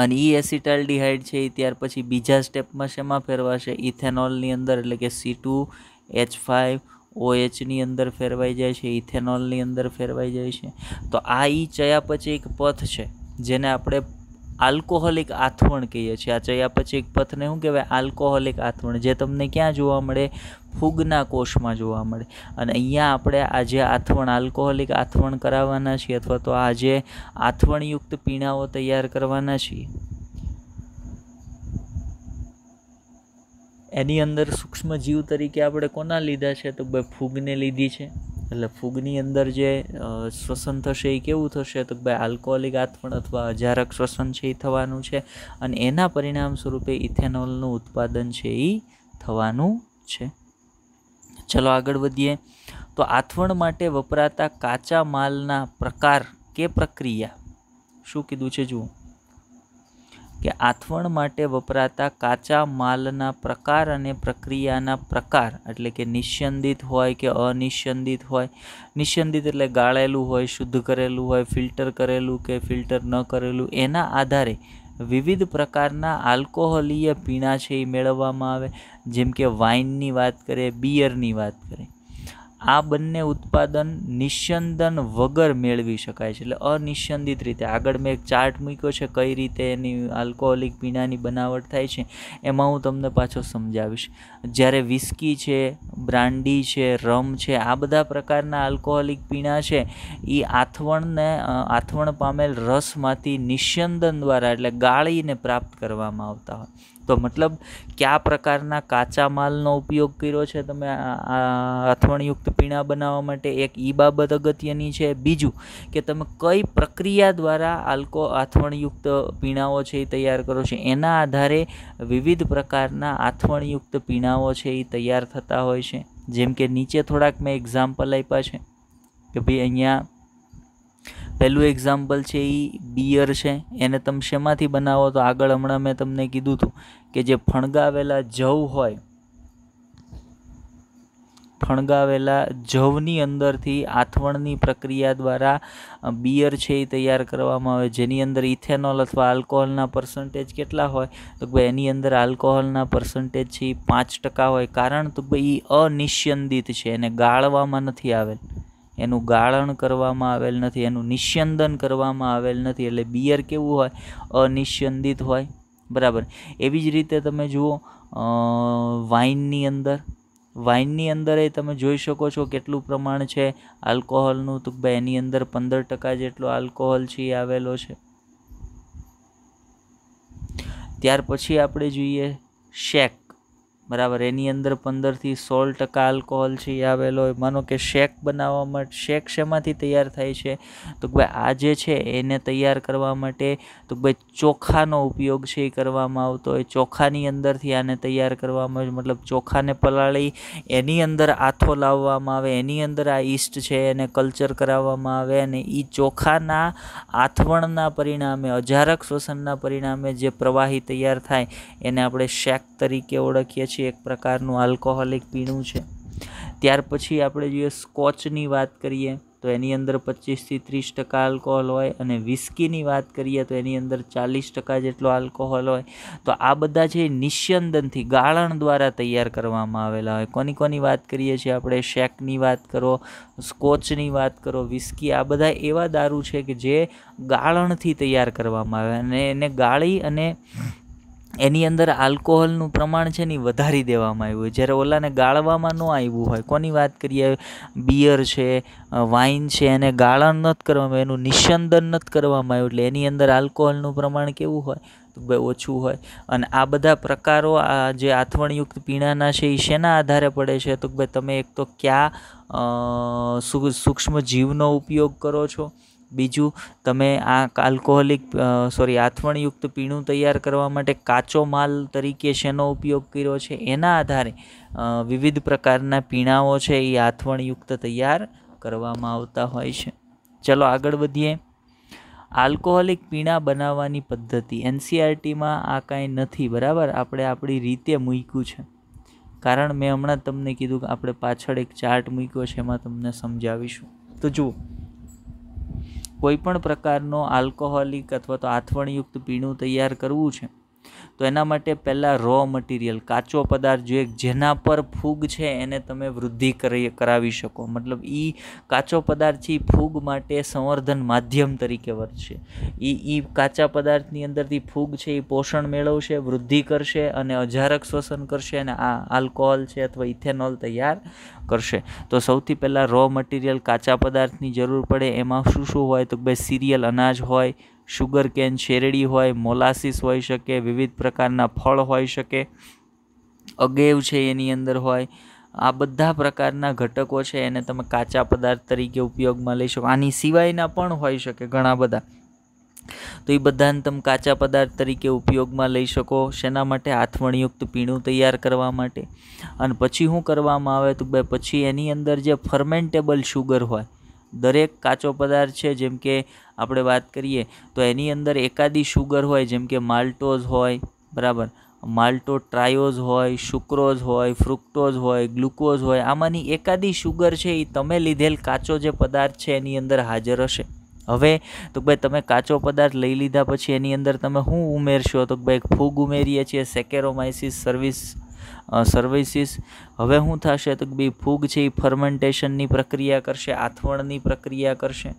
અને એ એસિટાલ્ડિહાઇડ છે એ ત્યાર પછી બીજા સ્ટેપમાં શેમાં ફેરવાશે? ઇથેનોલની અંદર, એટલે કે C2H5OHની અંદર ફેરવાઈ જાય છે, ઇથેનોલની અંદર ફેરવાઈ જાય છે. તો આ ચયાપચયિક પથ છે જેને આપણે આલ્કોહોલિક આથવણ કહીએ છીએ. આ ચયાપચયિક પથને શું કહેવાય? આલ્કોહોલિક આથવણ, જે તમને ક્યાં જોવા મળે? ફૂગના કોષમાં જોવા મળે. અને અહીંયા આપણે આ જે આથવણ, આલ્કોહોલિક આથવણ કરાવવાના છીએ, અથવા તો આ જે આથવણયુક્ત પીણાઓ તૈયાર કરવાના છીએ, એની અંદર સૂક્ષ્મ જીવ તરીકે આપણે કોના લીધા છે? તો ભાઈ ફૂગને લીધી છે. એટલે ફૂગની અંદર જે શ્વસન થશે એ કેવું થશે? તો ભાઈ આલ્કોહોલિક આથવણ અથવા અજારક શ્વસન છે એ થવાનું છે. અને એના પરિણામ સ્વરૂપે ઇથેનોલનું ઉત્પાદન છે એ થવાનું છે. ચલો આગળ વધીએ. તો આથવણ માટે વપરાતા કાચા માલના પ્રકાર કે પ્રક્રિયા શું કીધું છે? જુઓ કે આથવણ માટે વપરાતા કાચા માલના પ્રકાર અને પ્રક્રિયાના પ્રકાર, એટલે કે નિસ્યંદિત હોય કે અનિસ્યંદિત હોય. નિસ્યંદિત એટલે ગાળેલું હોય, શુદ્ધ કરેલું હોય, ફિલ્ટર કરેલું કે ફિલ્ટર ન કરેલું, એના આધારે વિવિધ પ્રકારના આલ્કોહોલીય પીણા છે એ મેળવવામાં આવે. જેમ કે વાઇનની વાત કરીએ, બિયરની વાત કરીએ, આ બંને ઉત્પાદન નિસ્યંદન વગર મેળવી શકાય છે. એટલે અનિસ્યંદિત રીતે. આગળ મેં એક ચાર્ટ મૂક્યો છે કઈ રીતે એની આલ્કોહોલિક પીણાની બનાવટ થાય છે, એમાં હું તમને પાછો સમજાવીશ. જ્યારે વિસ્કી છે, બ્રાન્ડી છે, રમ છે, આ બધા પ્રકારના આલ્કોહોલિક પીણા છે એ આથવણ પામેલ રસમાંથી નિસ્યંદન દ્વારા, એટલે ગાળીને પ્રાપ્ત કરવામાં આવતા હોય. તો મતલબ કયા પ્રકારના કાચા માલનો ઉપયોગ કર્યો છે તમે આથવણયુક્ત પીણા બનાવવા માટે? એક એ બાબત અગત્યની છે. બીજું કે તમે કઈ પ્રક્રિયા દ્વારા આથવણયુક્ત પીણાઓ છે એ તૈયાર કરો છો, એના આધારે વિવિધ પ્રકારના આથવણયુક્ત પીણાઓ છે એ તૈયાર થતા હોય છે. જેમ કે નીચે થોડાક મેં એક્ઝામ્પલ આપ્યા છે કે ભાઈ અહીંયા પહેલું એક્ઝામ્પલ છે એ બિયર છે. એને તમે શેમાંથી બનાવો? તો આગળ હમણાં મેં તમને કીધું હતું કે જે ફણગાવેલા જવ હોય, ફણગાવેલા જવની અંદરથી આથવણની પ્રક્રિયા દ્વારા બિયર છે એ તૈયાર કરવામાં આવે, જેની અંદર ઇથેનોલ અથવા આલ્કોહોલના પર્સન્ટેજ કેટલા હોય? તો ભાઈ એની અંદર આલ્કોહોલના પર્સન્ટેજ છે એ 5% હોય. કારણ તો ભાઈ એ અનિસ્યંદિત છે, એને ગાળવામાં નથી આવેલ, એનું ગાળણ કરવામાં આવેલ નથી, એનું નિસ્યંદન કરવામાં આવેલ નથી. એટલે બિયર કેવું હોય? અનિસ્યંદિત હોય. બરાબર. એવી જ રીતે તમે જુઓ વાઇનની અંદર એ તમે જોઈ શકો છો કેટલું પ્રમાણ છે આલ્કોહોલનું. તો ભાઈ એની અંદર 15% જેટલો આલ્કોહોલ છે એ આવેલો છે. ત્યાર પછી આપણે જોઈએ શેક. બરાબર. એની અંદર 15 થી 16% આલ્કોહોલ છે એ આવેલો હોય. માનો કે શેક બનાવવા માટે, શેક શેમાંથી તૈયાર થાય છે? તો ભાઈ આ જે છે એને તૈયાર કરવા માટે તો ભાઈ ચોખાનો ઉપયોગ છે એ કરવામાં આવતો હોય. ચોખાની અંદરથી આને તૈયાર કરવામાં આવે, મતલબ ચોખાને પલાળી એની અંદર આથો લાવવામાં આવે, એની અંદર આ ઈસ્ટ છે એને કલ્ચર કરાવવામાં આવે, અને એ ચોખાના આથવણના પરિણામે, અજારક શ્વસનના પરિણામે જે પ્રવાહી તૈયાર થાય એને આપણે શેક તરીકે ઓળખીએ છીએ. એક પ્રકારનું આલ્કોહોલિક પીણું છે. ત્યાર પછી આપણે જોઈએ સ્કોચની વાત કરીએ તો એની અંદર 25 થી 30% આલ્કોહોલ હોય, અને વિસ્કીની વાત કરીએ તો એની અંદર 40% જેટલો આલ્કોહોલ હોય. તો આ બધા છે નિસ્યંદનથી, ગાળણ દ્વારા તૈયાર કરવામાં આવેલા હોય. કોની વાત કરીએ છીએ આપણે? શેકની વાત કરો, સ્કોચની વાત કરો, વિસ્કી, આ બધા એવા દારૂ છે કે જે ગાળણથી તૈયાર કરવામાં આવે, અને એને ગાળી અને એની અંદર આલ્કોહોલનું પ્રમાણ છે ને વધારી દેવામાં આવ્યું હોય, જ્યારે ઓલાને ગાળવામાં ન આવ્યું હોય. કોની વાત કરીએ? બિયર છે, વાઇન છે, એને ગાળણ નથી કરવામાં આવ્યું, એનું નિસ્યંદન નથી કરવામાં આવ્યું, એટલે એની અંદર આલ્કોહોલનું પ્રમાણ કેવું હોય? તો ભાઈ ઓછું હોય. અને આ બધા પ્રકારો આ જે આથવણયુક્ત પીણાના છે એ શેના આધારે પડે છે? તો ભાઈ તમે એક તો કયા સૂક્ષ્મ જીવનો ઉપયોગ કરો છો, બીજું, તમે આ આથવણયુક્ત પીણું તૈયાર કરવા માટે કાચો માલ તરીકે શેનો ઉપયોગ કર્યો છે, એના આધારે વિવિધ પ્રકારના પીણાઓ છે એ આથવણયુક્ત તૈયાર કરવામાં આવતા હોય છે. ચલો આગળ વધીએ. આલ્કોહોલિક પીણા બનાવવાની પદ્ધતિ. NCERTમાં આ કાંઈ નથી, બરાબર. આપણે આપણી રીતે મૂક્યું છે, કારણ મેં હમણાં તમને કીધું કે આપણે પાછળ એક ચાર્ટ મૂક્યો છે, એમાં તમને સમજાવીશું. તો જુઓ, કોઈ પણ પ્રકારનો આલ્કોહોલિક અથવા તો આથવણયુક્ત પીણું તૈયાર કરવું છે તો એના માટે પહેલાં રો મટીરિયલ, કાચો પદાર્થ જોઈએ, જેના પર ફૂગ છે એને તમે વૃદ્ધિ કરાવી શકો. મતલબ કાચો પદાર્થ છે ફૂગ માટે સંવર્ધન માધ્યમ તરીકે વર્તશે. કાચા પદાર્થની અંદરથી ફૂગ છે એ પોષણ મેળવશે, વૃદ્ધિ કરશે અને અજારક શ્વસન કરશે અને આ આલ્કોહોલ છે અથવા ઇથેનોલ તૈયાર કરશે. તો સૌથી પહેલાં રો મટીરિયલ, કાચા પદાર્થની જરૂર પડે. એમાં શું શું હોય તો ભાઈ સિરિયલ અનાજ હોય, શુગર કેન શેરડી હોય, મોલાસીસ હોઈ શકે, વિવિધ પ્રકારના ફળ હોઈ શકે, અગેવ છે એની અંદર હોય. આ બધા પ્રકારના ઘટકો છે એને તમે કાચા પદાર્થ તરીકે ઉપયોગમાં લઈ શકો. આની સિવાયના પણ હોઈ શકે ઘણા બધા, તો એ બધાને તમે કાચા પદાર્થ તરીકે ઉપયોગમાં લઈ શકો. શેના માટે? આથવણયુક્ત પીણું તૈયાર કરવા માટે. અને પછી શું કરવામાં આવે તો ભાઈ પછી એની અંદર જે ફર્મેન્ટેબલ શુગર હોય, દરેક કાચો પદાર્થ છે, જેમ કે આપણે વાત કરીએ તો એની અંદર એકાદી શુગર હોય, જેમ કે માલ્ટોઝ હોય, બરાબર, માલ્ટો ટ્રાયોઝ હોય, સુક્રોઝ હોય, ફ્રુક્ટોઝ હોય, ગ્લુકોઝ હોય. આમાંની એકાદી શુગર છે એ તમે લીધેલ કાચો જે પદાર્થ છે એની અંદર હાજર હશે. હવે તો ભાઈ તમે કાચો પદાર્થ લઈ લીધા પછી એની અંદર તમે શું ઉમેરશો તો ભાઈ ફૂગ ઉમેરીએ છીએ, સેકેરોમાઇસિસ સર્વિસીસ. હવે શું થશે તો ભાઈ ફૂગ છે એ ફર્મેન્ટેશનની પ્રક્રિયા કરશે, આથવણની પ્રક્રિયા કરશે.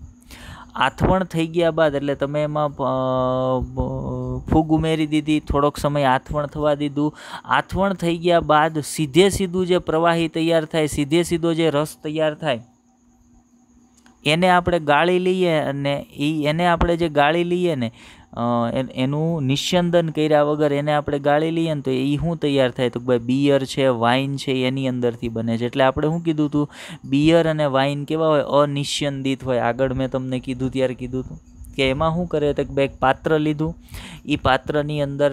આથવણ થઈ ગયા બાદ એટલે તમે એમાં ફૂગ ઉમેરી દીધી, થોડોક સમય આથવણ થવા દીધું. આથવણ થઈ ગયા બાદ સીધું જે પ્રવાહી તૈયાર થાય, સીધો જે રસ તૈયાર થાય એને આપણે ગાળી લઈએ અને એને આપણે જે ગાળી લઈએ ને એનું નિસ્યંદન કર્યા વગર એને આપણે ગાળી લઈએ ને તો એ શું તૈયાર થાય તો ભાઈ બિયર છે, વાઇન છે, એની અંદરથી બને છે. એટલે આપણે શું કીધું હતું, બિયર અને વાઇન કેવા હોય? અનિસ્યંદિત હોય. આગળ મેં તમને કીધું ત્યારે કીધું હતું કે એમાં શું કરે તો ભાઈ એક પાત્ર લીધું, એ પાત્રની અંદર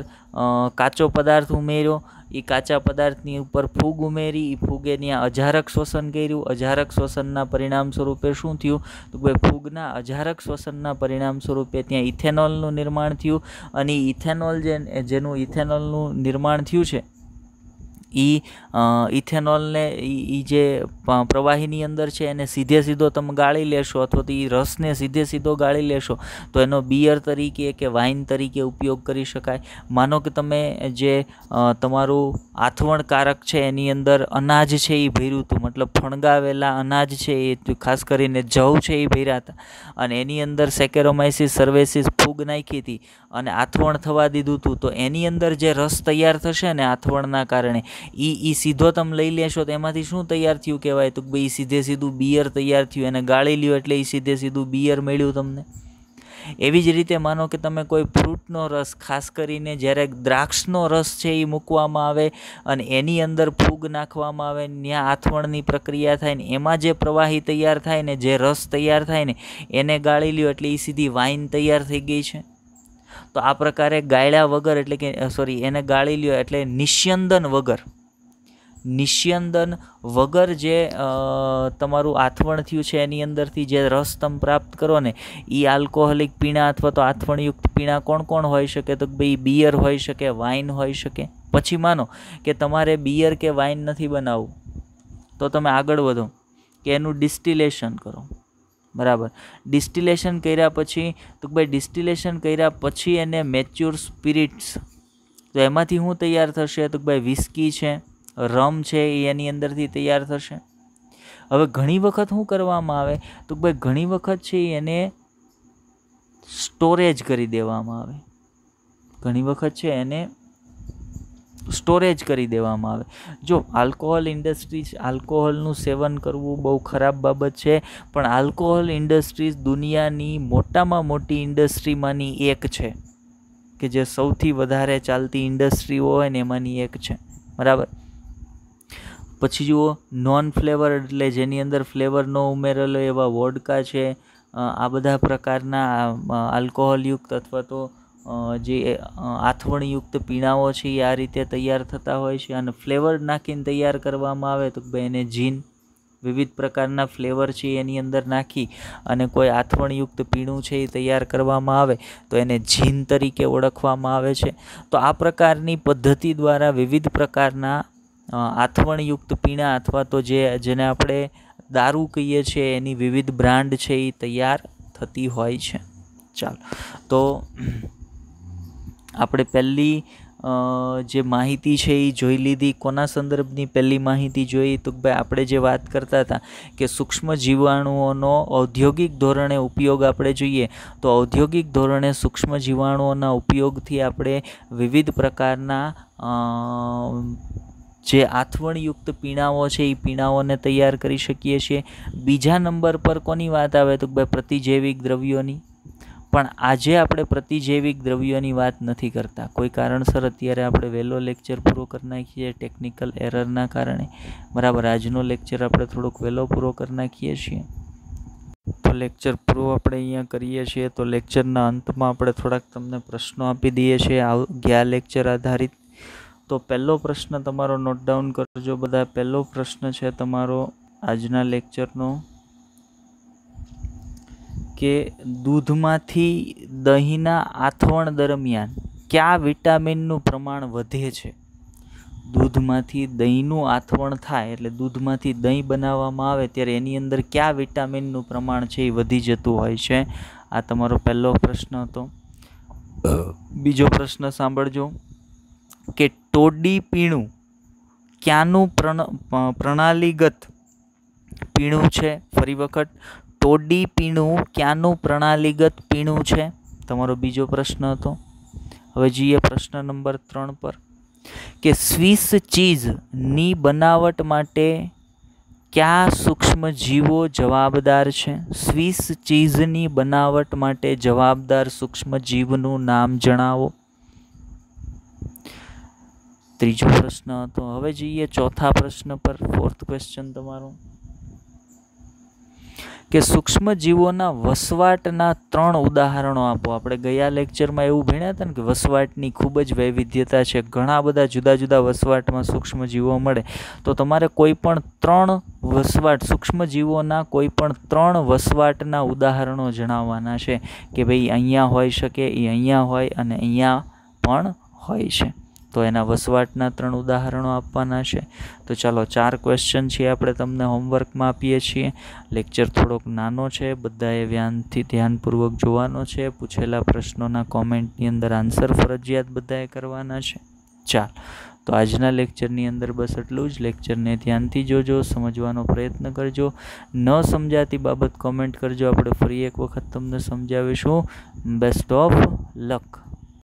કાચો પદાર્થ ઉમેર્યો, એ કાચા પદાર્થની ઉપર ફૂગ ઉમેરી, એ ફૂગે ત્યાં અજારક શ્વસન કર્યું. અજારક શ્વસનના પરિણામ સ્વરૂપે શું થયું તો ભાઈ ફૂગના અજારક શ્વસનના પરિણામ સ્વરૂપે ત્યાં ઇથેનોલનું નિર્માણ થયું. અને ઇથેનોલ જેનું ઇથેનોલનું નિર્માણ થયું છે ઇથેનોલને જે પ્રવાહીની અંદર છે એને સીધો તમે ગાળી લેશો અથવા તો એ રસને સીધો ગાળી લેશો તો એનો બિયર તરીકે કે વાઇન તરીકે ઉપયોગ કરી શકાય. માનો કે તમે જે તમારું આથવણકારક છે એની અંદર અનાજ છે એ ભર્યું હતું, મતલબ ફણગાવેલા અનાજ છે એ ખાસ કરીને જવ છે એ ભર્યા હતા અને એની અંદર સેકેરોમાઇસિસ સર્વેસિસ ફૂગ નાખી હતી અને આથવણ થવા દીધું હતું, તો એની અંદર જે રસ તૈયાર થશે ને આથવણના કારણે એ સીધો તમે લઈ લેશો તો એમાંથી શું તૈયાર થયું કહેવાય તો ભાઈ સીધું બિયર તૈયાર થયું. એને ગાળી લ્યો એટલે એ સીધું બિયર મળ્યું તમને. એવી જ રીતે માનો કે તમે કોઈ ફ્રૂટનો રસ, ખાસ કરીને જ્યારે દ્રાક્ષનો રસ છે એ મૂકવામાં આવે અને એની અંદર ફૂગ નાખવામાં આવે, ત્યાં આથવણની પ્રક્રિયા થાય ને એમાં જે પ્રવાહી તૈયાર થાય ને, જે રસ તૈયાર થાય ને એને ગાળી લ્યો એટલે એ સીધી વાઇન તૈયાર થઈ ગઈ છે. તો આ પ્રકારે ગાળ્યા વગર એટલે કે એને ગાળી લ્યો એટલે નિસ્યંદન વગર જે તમારું આથવણ થયું છે એની અંદરથી જે રસ તમે પ્રાપ્ત કરો ને એ આલ્કોહોલિક પીણા અથવા તો આથવણયુક્ત પીણા કોણ હોઈ શકે તો ભાઈ બિયર હોઈ શકે, વાઇન હોઈ શકે. પછી માનો કે તમારે બિયર કે વાઇન નથી બનાવવું તો તમે આગળ વધો કે એનું ડિસ્ટિલેશન કરો, બરાબર. ડિસ્ટિલેશન કર્યા પછી તો ભાઈ ડિસ્ટિલેશન કર્યા પછી એને મેચ્યોર સ્પિરિટ્સ, તો એમાંથી શું તૈયાર થશે તો ભાઈ વિસ્કી છે, રમ છે એ એની અંદરથી તૈયાર થશે. હવે ઘણી વખત શું કરવામાં આવે તો ભાઈ ઘણી વખત છે એને સ્ટોરેજ કરી દેવામાં આવે. ઘણી વખત છે એને સ્ટોરેજ કરી દેવામાં આવે. જો આલ્કોહોલનું સેવન કરવું બહુ ખરાબ બાબત છે, પણ આલ્કોહોલ ઇન્ડસ્ટ્રીઝ દુનિયાની મોટામાં મોટી ઇન્ડસ્ટ્રીમાંની એક છે કે જે સૌથી વધારે ચાલતી ઇન્ડસ્ટ્રીઓ હોય ને એમાંની એક છે, બરાબર. પછી જુઓ નોન ફ્લેવર એટલે જેની અંદર ફ્લેવર ન ઉમેરેલો એવા વોડકા છે, આ બધા પ્રકારના આલ્કોહોલયુક્ત અથવા તો જે આથવણયુક્ત પીણાઓ છે એ આ રીતે તૈયાર થતા હોય છે. અને ફ્લેવર નાખીને તૈયાર કરવામાં આવે તો ભાઈ એને જીન, વિવિધ પ્રકારના ફ્લેવર છે એની અંદર નાખી અને કોઈ આથવણયુક્ત પીણું છે એ તૈયાર કરવામાં આવે તો એને જીન તરીકે ઓળખવામાં આવે છે. તો આ પ્રકારની પદ્ધતિ દ્વારા વિવિધ પ્રકારના આથવણયુક્ત પીણા અથવા તો જેને આપણે દારૂ કહીએ છીએ એની વિવિધ બ્રાન્ડ છે એ તૈયાર થતી હોય છે. ચાલો, તો આપણે પહેલી જે માહિતી છે એ જોઈ લીધી. કોના સંદર્ભની પહેલી માહિતી જોઈ? તો ભાઈ આપણે જે વાત કરતા હતા કે સૂક્ષ્મ જીવાણુઓનો ઔદ્યોગિક ધોરણે ઉપયોગ આપણે જોઈએ તો ઔદ્યોગિક ધોરણે સૂક્ષ્મ જીવાણુઓના ઉપયોગથી આપણે વિવિધ પ્રકારના જે આથવણયુક્ત પીણાઓ છે એ પીણાઓને તૈયાર કરી શકીએ છીએ. બીજા નંબર પર કોની વાત આવે તો ભાઈ પ્રતિજૈવિક દ્રવ્યોની. પણ આજે આપણે પ્રતિજૈવિક દ્રવ્યોની વાત નથી કરતા. કોઈ કારણસર અત્યારે આપણે વહેલો લેક્ચર પૂરો કરી નાખીએ ટેકનિકલ એરરના કારણે. બરાબર, આજનો લેક્ચર આપણે થોડોક વહેલો પૂરો કરી નાખીએ છીએ. તો લેક્ચર પૂરો આપણે અહીંયા કરીએ છીએ. તો લેક્ચરના અંતમાં આપણે થોડાક તમને પ્રશ્નો આપી દઈએ છીએ ગયા લેક્ચર આધારિત. તો પહેલો પ્રશ્ન તમારો નોટ ડાઉન કરજો બધા. પહેલો પ્રશ્ન છે તમારો આજના લેક્ચરનો કે દૂધમાંથી દહીંના આથવણ દરમિયાન કયા વિટામિનનું પ્રમાણ વધે છે? દૂધમાંથી દહીંનું આથવણ થાય એટલે દૂધમાંથી દહીં બનાવવામાં આવે ત્યારે એની અંદર કયા વિટામિનનું પ્રમાણ છે એ વધી જતું હોય છે? આ તમારો પહેલો પ્રશ્ન હતો. બીજો પ્રશ્ન સાંભળજો કે ટોડી પીણું ક્યાંનું પ્રણાલીગત પીણું છે? ફરી વખત, ટોડી પીણું ક્યાંનું પ્રણાલીગત પીણું છે? તમારો બીજો પ્રશ્ન હતો. હવે જઈએ પ્રશ્ન નંબર 3 પર કે સ્વિસ ચીઝની બનાવટ માટે કયા સૂક્ષ્મ જીવો જવાબદાર છે? સ્વિસ ચીઝની બનાવટ માટે જવાબદાર સૂક્ષ્મ જીવનું નામ જણાવો. ત્રીજો પ્રશ્ન હતો. હવે જઈએ ચોથા પ્રશ્ન પર. ફોર્થ ક્વેશ્ચન તમારો કે સૂક્ષ્મ જીવોના વસવાટના 3 ઉદાહરણો આપો. આપણે ગયા લેક્ચરમાં એવું ભણ્યા હતા ને કે વસવાટની ખૂબ જ વૈવિધ્યતા છે. ઘણા બધા જુદા જુદા વસવાટમાં સૂક્ષ્મ જીવો મળે. તો તમારે કોઈ પણ 3 વસવાટ સૂક્ષ્મ જીવોના કોઈ પણ 3 વસવાટના ઉદાહરણો જણાવવાના છે કે ભાઈ અહીંયા હોઈ શકે, એ અહીંયા હોય અને અહીંયા પણ હોય છે. તો એના વસવાટના 3 ઉદાહરણો આપવાના છે. તો ચાલો 4 ક્વેશ્ચન છે આપણે તમને હોમવર્કમાં આપીએ છીએ. લેક્ચર થોડોક નાનો છે, બધાએ ધ્યાનપૂર્વક જોવાનો છે. પૂછેલા પ્રશ્નોના કોમેન્ટની અંદર આન્સર ફરજિયાત બધાએ કરવાના છે. ચાલ, તો આજના લેક્ચરની અંદર બસ એટલું જ. લેક્ચરને ધ્યાનથી જોજો, સમજવાનો પ્રયત્ન કરજો. ન સમજાતી બાબત કોમેન્ટ કરજો, આપણે ફરી એક વખત તમને સમજાવીશું. Best of luck.